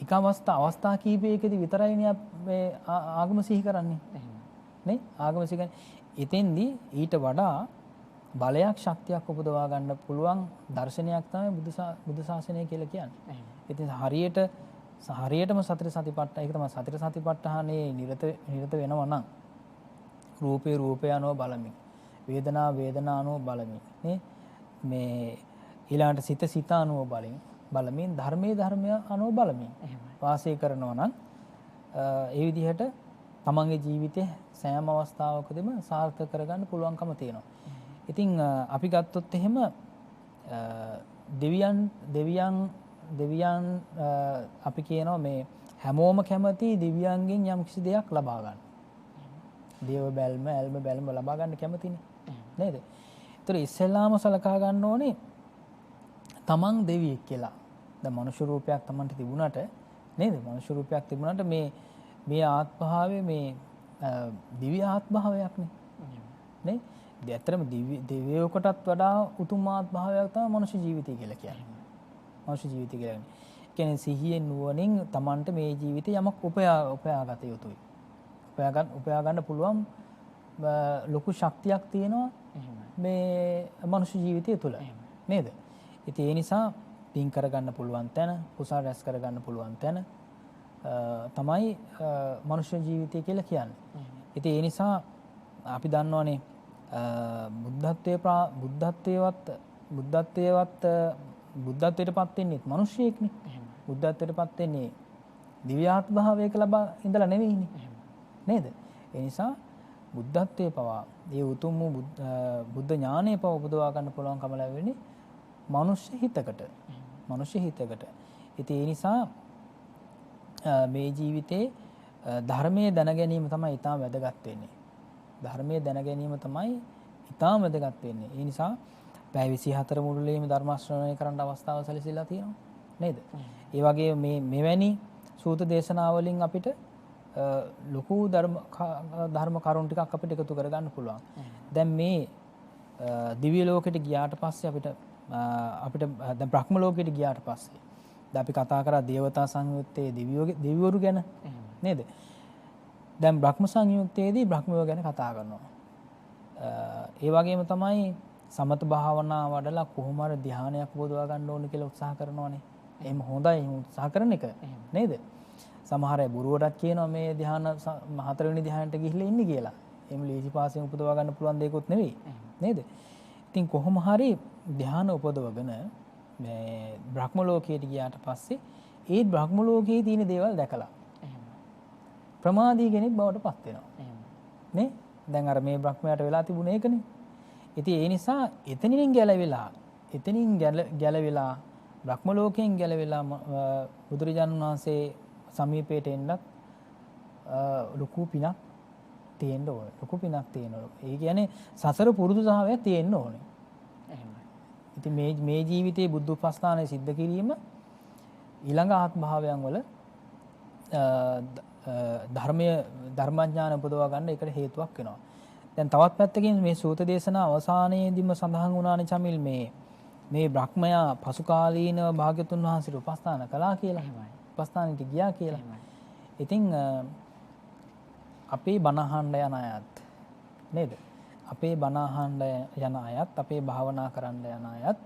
එක අවස්ථා කීපයකදී විතරයිනේ මේ ආගම සිහි කරන්නේ. නේ? ආගම සිහි කරන්නේ. එතෙන්දී ඊට වඩා බලයක් ශක්තියක් උපදවා ගන්න පුළුවන් දර්ශනයක් තමයි බුදු ශාසනය කියලා කියන්නේ. ඉතින් හරියටම සතර සතිපට්ඨාන ඒක තමයි සතර සතිපට්ඨානේ නිරත වෙනවා නම් රූපේ අනුව බලමින් වේදනා අනුව බලමින් නේ මේ ඊළඟට සිත අනුව බලමින් ධර්මයේ අනුව බලමින් වාසය කරනවා නම් ඒ විදිහට තමන්ගේ ජීවිතේ සෑම අවස්ථාවකදීම සාර්ථක කරගන්න පුළුවන්කම තියෙනවා. ඉතින් අපි ගත්තොත් එහෙම දෙවියන් අපි කියනවා මේ හැමෝම කැමති දෙවියන්ගෙන් යම් කිසි දෙයක් ලබා ගන්න. දේව බැල්ම, ඇල්ම බැල්ම ලබා ගන්න කැමතිනේ. නේද? ඒතර ඉස්සෙල්ලාම සලකා ගන්න ඕනේ තමන් දෙවියෙක් කියලා. දැන් මනුෂ්‍ය රූපයක් තමන්ට තිබුණාට නේද? මනුෂ්‍ය රූපයක් තිබුණාට මේ ආත්මභාවයේ දිව්‍ය ආත්මභාවයක්නේ. නේ? ඇත්තටම දිව්‍යයකටත් වඩා උතුම් ආත්මභාවයක් තමයි මනුෂ්‍ය ජීවිතය කියලා කියන්නේ. මනුෂ්‍ය ජීවිතය කියලා කියන්නේ සිහියෙන් නුවණින් Tamanට මේ ජීවිතේ යමක් උපයාගත යුතුයි. උපයා ගන්න පුළුවන් ලොකු ශක්තියක් තියෙනවා මේ මනුෂ්‍ය ජීවිතය තුළ. නේද? ඉතින් ඒ නිසා පින් කරගන්න පුළුවන් තැන, කුසල රැස් කරගන්න පුළුවන් තැන තමයි මනුෂ්‍ය ජීවිතය කියලා කියන්නේ. ඉතින් ඒ නිසා අපි දන්නවනේ බුද්ධත්වයට පත් වෙන්නේ මිනිස්සෙක්නේ. බුද්ධත්වයට පත් වෙන්නේ දිව්‍යාත්ම භාවයක ලබා ඉඳලා නෙවෙයිනේ. නේද? ඒ නිසා බුද්ධත්වයේ පවා ඒ උතුම් වූ බුද්ධ ඥානය පව උපදවා ගන්න පුළුවන්කම ලැබෙන්නේ මනුෂ්‍ය හිතකට. මනුෂ්‍ය හිතකට. ඉතින් ඒ නිසා මේ ජීවිතේ ධර්මයේ දැන ගැනීම තමයි ඊටම වැදගත් වෙන්නේ. ධර්මයේ දැන ගැනීම තමයි ඊටම වැදගත් වෙන්නේ. ඒ නිසා පැය 24 මුළුල්ලේම ධර්ම ශ්‍රවණය කරන්න අවස්ථාව සැලසීලා තියෙනවා. නේද? ඒ වගේ මෙවැනි සූත දේශනාවලින් අපිට ලොකු ධර්ම කරුණු ටිකක් අපිට එකතු කරගන්න පුළුවන්. දැන් මේ දිව්‍ය ලෝකෙට ගියාට පස්සේ අපිට දැන් බ්‍රහ්ම ලෝකෙට ගියාට පස්සේ දැන් අපි කතා කරා දේවතා සංයුත්තේ දෙවිවරු ගැන නේද? දැන් බ්‍රහ්ම සංයුත්තේදී බ්‍රහ්මයෝ ගැන කතා කරනවා. ඒ වගේම තමයි සමත භාවනා වඩලා කොහොම හරි ධානයක් උපදවා ගන්න ඕනේ කියලා උත්සාහ කරනවානේ. එහෙම හොඳයි එහෙම උත්සාහ කරන එක නේද? සමහර අය බොරුවටත් කියනවා මේ ධාන හතරවෙනි ධානයට ගිහිල්ලා ඉන්නේ කියලා. එහෙම ලීසි පාසෙන් උපදවා ගන්න පුළුවන් දෙයක්වත් නෙවෙයි. නේද? ඉතින් කොහොම හරි ධාන උපදවගෙන මේ බ්‍රහ්ම ලෝකයට ගියාට පස්සේ ඒ බ්‍රහ්ම ලෝකයේ තියෙන දේවල් දැකලා ප්‍රමාදී කෙනෙක් බවට පත් වෙනවා. නේ? දැන් අර මේ බ්‍රහ්මයාට වෙලා තිබුණ ඒකනේ. ඉතින් ඒ නිසා එතනින් ගැලවිලා බ්‍රහ්ම ලෝකයෙන් ගැලවිලා බුදුරජාණන් වහන්සේ සමීපයට එන්නත් ලොකු පිනක් තියෙන්න ඕනේ. ලොකු පිනක් තියෙන්න ඕනේ. ඒ කියන්නේ සසර පුරුදු සහවයක් තියෙන්න ඕනේ. එහෙමයි. ඉතින් මේ ජීවිතයේ බුද්ධ උපස්ථානය සිද්ධ කිරීම ඊළඟ ආත්ම භාවයන් වල ධර්මඥාන උපදවා ගන්න එකට හේතුවක් වෙනවා. දැන් තවත් පැත්තකින් මේ සූත දේශනා අවසානයේදීම සඳහන් වුණානේ චමිල් මේ බ්‍රහ්මයා පසු කාලීනව භාග්‍යතුන් වහන්සේට උපස්ථාන කළා කියලා. උපස්ථානෙට ගියා කියලා. ඉතින් අපේ බණ අහන්න යන අයත් නේද? අපේ බණ අහන්න යන අයත් අපේ භාවනා කරන්න යන අයත්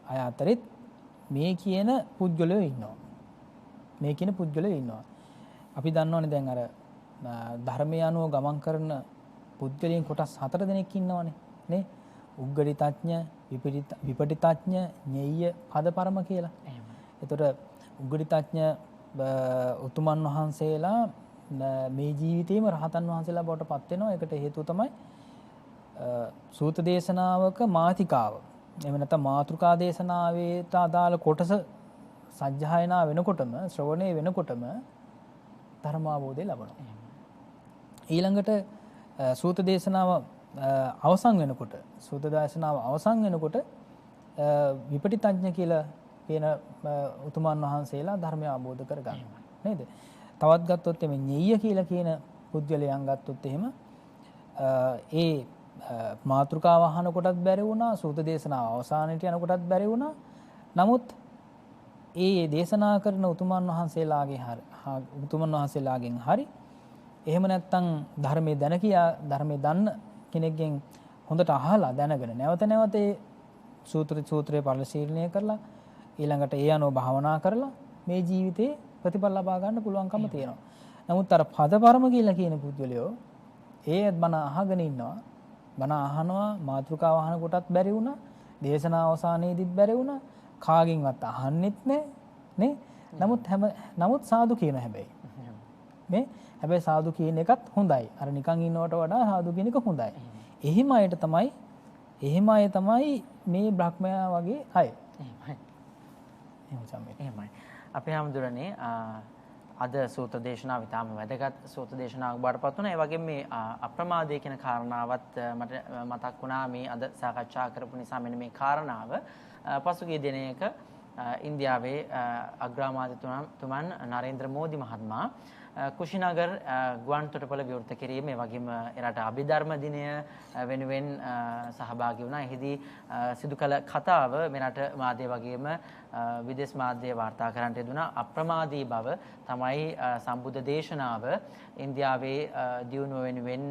අය අතරෙත් මේ කියන පුද්ගලයෝ ඉන්නවා. මේ කියන පුද්ගලයෝ ඉන්නවා. අපි දන්නවනේ දැන් අර ධර්මය අනුව ගමන් කරන පුද්ගලයන් කොටස් 4 දෙනෙක් ඉන්නවනේ නේ? උග්ගටිතඥ, විපටිතඥ, ඤෙය්‍ය, පදපරම කියලා. එහෙමයි. ඒතර උග්ගටිතඥ උතුමන් වහන්සේලා මේ ජීවිතේම රහතන් වහන්සේලා බවට පත් වෙනවා. ඒකට හේතුව තමයි සූත දේශනාවක මාතිකාව. එහෙම නැත්නම් මාතෘකා දේශනාවේට අදාළ කොටස සජ්ජායනා වෙනකොටම ශ්‍රවණය වෙනකොටම ධර්මාවබෝධය ලබනවා. ඊළඟට සූත දේශනාව අවසන් වෙනකොට විපටිතඥ කියලා කියන උතුමන් වහන්සේලා ධර්මය අවබෝධ කරගන්නවා. නේද? තවත් ගත්තොත් එමේ ඤෙය්‍ය කියලා කියන පුද්ගලයන් ගත්තොත් එහෙම ඒ මාතෘකාව අහන කොටත් බැරි වුණා, සූත දේශනාව අවසානයේට යන කොටත් බැරි වුණා. නමුත් ඒ දේශනා කරන උතුමන් වහන්සේලාගෙන් හරි එහෙම නැත්නම් ධර්මයේ ධර්මයේ දන්න කෙනෙක්ගෙන් හොඳට අහලා දැනගෙන නැවත ඒ සූත්‍රයේ පරිශීලනය කරලා ඊළඟට ඒ අනුව භාවනා කරලා මේ ජීවිතේ ප්‍රතිඵල ලබා ගන්න පුළුවන්කම තියෙනවා. නමුත් අර පදපරම කියලා කියන පුද්ගලයෝ ඒත් බණ අහගෙන ඉන්නවා. බණ අහනවා මාතෘකාව අහන කොටත් බැරි වුණා. දේශනා අවසානයේදීත් බැරි වුණා. කාගෙන්වත් අහන්නෙත් නේ. නමුත් සාදු කියන හැබැයි සාදු කියන එකත් හොඳයි. අර නිකන් ඉන්නවට වඩා සාදු කියන එක හොඳයි. එහෙම අය තමයි මේ බ්‍රහ්මයා වගේ අය. එහෙමයි. අපේ හැමදෙරනේ අද සූත්‍ර දේශනාව ඉතාම වැදගත් සූත්‍ර දේශනාවක් බාටපත් වුණා. ඒ වගේම මේ අප්‍රමාදය කියන කාරණාවත් මට මතක් වුණා මේ අද සාකච්ඡා කරපු නිසා මෙන්න මේ කාරණාව පසුගිය දිනයක ඉන්දියාවේ අග්‍රාමාත්‍යතුමන් නරේන්ද්‍ර මෝදි මහත්මයා කුෂිනගර් ගුවන් තොටුපළ විවෘත කිරීම ඒ වගේම එරට අභිධර්ම දිනය වෙනුවෙන් සහභාගී වුණා. එහිදී සිදු කළ කතාව මෙරට මාධ්‍ය වගේම විදේශ මාධ්‍ය වාර්තා කරන්නට යෙදුණා. අප්‍රමාදී බව තමයි සම්බුද්ධ දේශනාව ඉන්දියාවේ දියුණුව වෙනුවෙන්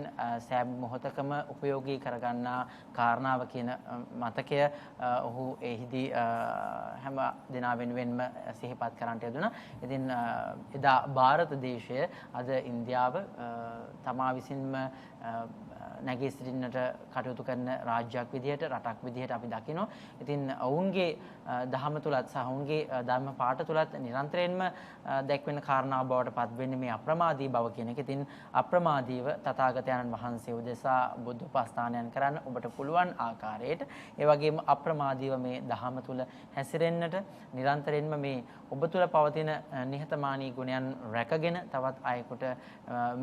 සෑම මොහොතකම උපයෝගී කරගන්නා කාරණාව කියන මතකය ඔහු එහිදී හැම දෙනා වෙනුවෙන්ම සිහිපත් කරන්නට යෙදුණා. ඉතින් එදා ಭಾರತ දේශය අද ඉන්දියාව තමා විසින්ම නැගී සිටින්නට කටයුතු කරන රාජ්‍යයක් විදිහට රටක් විදිහට අපි දකිනවා. ඉතින් ඔවුන්ගේ දහම තුලත් සහ ඔවුන්ගේ ධර්ම පාඨ තුලත් නිරන්තරයෙන්ම දැක්වෙන කාරණාව බවට පත් වෙන්නේ මේ අප්‍රමාදී බව කියන එක. ඉතින් අප්‍රමාදීව තථාගතයන්න් වහන්සේ උදෙසා බුද්ධ උපස්ථානයන් කරන්න ඔබට පුළුවන් ආකාරයට ඒ වගේම අප්‍රමාදීව මේ දහම තුල හැසිරෙන්නට නිරන්තරයෙන්ම මේ ඔබ තුල පවතින නිහතමානී ගුණයන් රැකගෙන තවත් අයෙකුට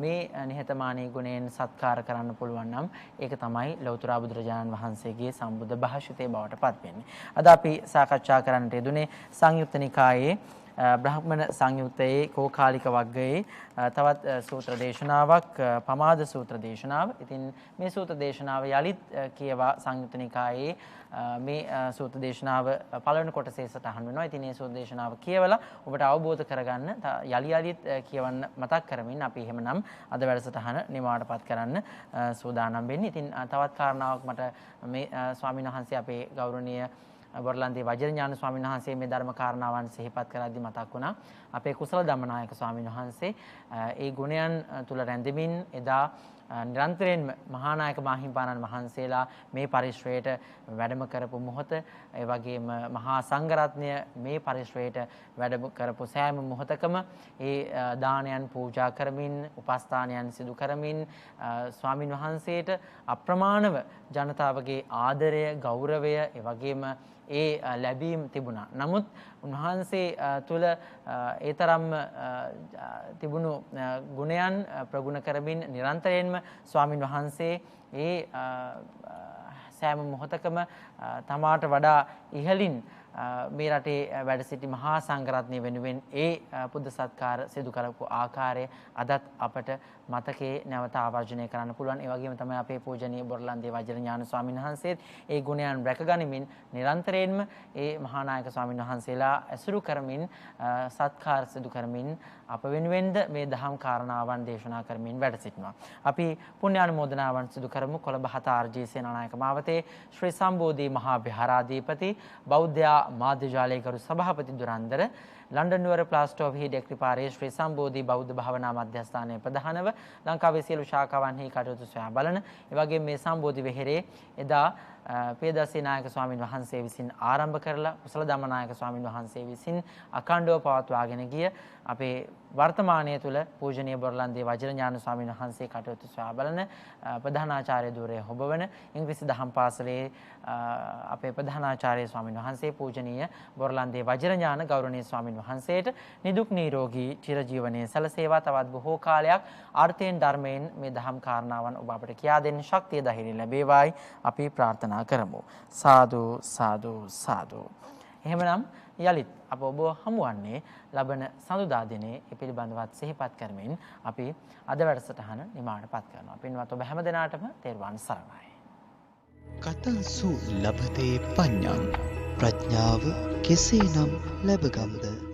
මේ නිහතමානී ගුණයෙන් සත්කාර කරන්න පුළුවන් නම් ඒක තමයි ලෞතර බුදුරජාණන් වහන්සේගේ සම්බුද්ධ භාෂිතේ බවට පත් වෙන්නේ. අද අපි සාකච්ඡා කරන්නට යෙදුනේ සංයුත්ත නිකායේ බ්‍රාහ්මණ සංයුත්තයේ කෝකාලික වග්ගයේ තවත් සූත්‍ර දේශනාවක් පමාද සූත්‍ර දේශනාව. ඉතින් මේ සූත්‍ර දේශනාව යලිත් කියවා සංයුත්ත නිකායේ මේ සූත්‍ර දේශනාව පළවෙනි කොටසේ සටහන් වෙනවා. ඉතින් මේ සූත්‍ර දේශනාව කියවලා ඔබට අවබෝධ කරගන්න යලි යලිත් කියවන්න මතක් කරමින් අපි එහෙමනම් අද වැඩසටහන නිමාවටපත් කරන්න සූදානම් වෙන්නේ. ඉතින් තවත් කාරණාවක් මට මේ ස්වාමීන් වහන්සේ අපේ ගෞරවනීය බොරලන්දේ වජිරඥාන ස්වාමීන් වහන්සේ මේ ධර්ම කාරණාවන් සිහිපත් කරද්දී මතක් වුණා. අපේ කුසල ධම්මනායක ස්වාමීන් වහන්සේ ඒ ගුණයන් තුල රැඳෙමින් එදා නිරන්තරයෙන්ම මහානායක මාහිම්පාණන් වහන්සේලා මේ පරිශ්‍රයට වැඩම කරපු මොහොත, ඒ වගේම මහා සංඝරත්නය මේ පරිශ්‍රයට වැඩම කරපු සෑම මොහොතකම ඒ දානයන් පූජා කරමින්, උපස්ථානයන් සිදු කරමින් ස්වාමින් වහන්සේට අප්‍රමාණව ජනතාවගේ ආදරය, ගෞරවය, ඒ වගේම ඒ ලැබීම් තිබුණා. නමුත් උන්වහන්සේ තුල ඒ තරම්ම තිබුණු ගුණයන් ප්‍රගුණ කරමින් නිරන්තරයෙන්ම ස්වාමින් වහන්සේ ඒ සෑම මොහොතකම තමාට වඩා ඉහළින් මේ රටේ වැඩ සිටි මහා සංඝරත්නය වෙනුවෙන් ඒ පුද සත්කාර සිදු කරපු ආකාරය අදත් අපට මතකයේ නැවත ආවර්ජනය කරන්න පුළුවන්. ඒ වගේම තමයි අපේ පූජනීය බොරලන්දේ වජිරඥාන ස්වාමීන් වහන්සේත් ඒ ගුණයන් රැකගනිමින් නිරන්තරයෙන්ම ඒ මහානායක ස්වාමීන් වහන්සේලා ඇසුරු කරමින් සත්කාර සිදු කරමින් අප වෙනුවෙන්ද මේ දහම් කාරණාවන් දේශනා කරමින් වැඩ සිටිනවා. අපි පුණ්‍යානුමෝදනාවන් සිදු කරමු. කොළඹ 7 ආර්.ජී. සේනානායක මාවතේ ශ්‍රී සම්බෝධි මහා විහාරාධිපති බෞද්ධ මාධ්‍ය ජාලයේ ගරු සභාපති දුරන්දර, ලන්ඩන් නුවර ප්ලාස්ටෝ ඔෆ් හිඩ් එක්ලිපාරේ ශ්‍රී සම්බෝධි බෞද්ධ භාවනා මධ්‍යස්ථානයේ ප්‍රධානව ලංකාවේ සියලු ශාඛාවන්හි කටයුතු සොයා බලන, ඒ වගේම මේ සම්බෝධි වෙහෙරේ එදා පියදස්සේ නායක ස්වාමින් වහන්සේ විසින් ආරම්භ කරලා කුසල ධම්මනායක ස්වාමින් වහන්සේ විසින් අඛණ්ඩව පවත්වාගෙන ගිය අපේ වර්තමානයේ තුල පූජනීය බොරලන්දේ වජිරඥාන ස්වාමින් වහන්සේ කටයුතු සොයා බලන ප්‍රධානාචාර්ය ධූරය හොබවන ඉංග්‍රීසි දහම් පාසලේ අපේ ප්‍රධානාචාර්ය ස්වාමින් වහන්සේ පූජනීය බොරලන්දේ වජිරඥාන ගෞරවනීය ස්වාමින් වහන්සේට නිදුක් නිරෝගී චිරජීවනයේ සැලසේවා. තවත් බොහෝ කාලයක් අර්ථයෙන් ධර්මයෙන් මේ දහම් කාරණාවන් ඔබ අපට කියා දෙන්න ශක්තිය ධෛර්යය ලැබේවායි අපි ප්‍රාර්ථනා කරමු. සාදු සාදු සාදු. එහෙමනම් යලිත් අප ඔබ හමුවන්නේ ලබන සඳුදා දිනේ ඒ පිළිබඳවත් සිහිපත් කරමින් අපි අද වැඩසටහන නිමාවටපත් කරනවා. පින්වත් ඔබ හැම දිනාටම තෙරුවන් සරණයි. කතංසු ලබතේ පඤ්ඤං ප්‍රඥාව කෙසේනම් ලැබගම්ද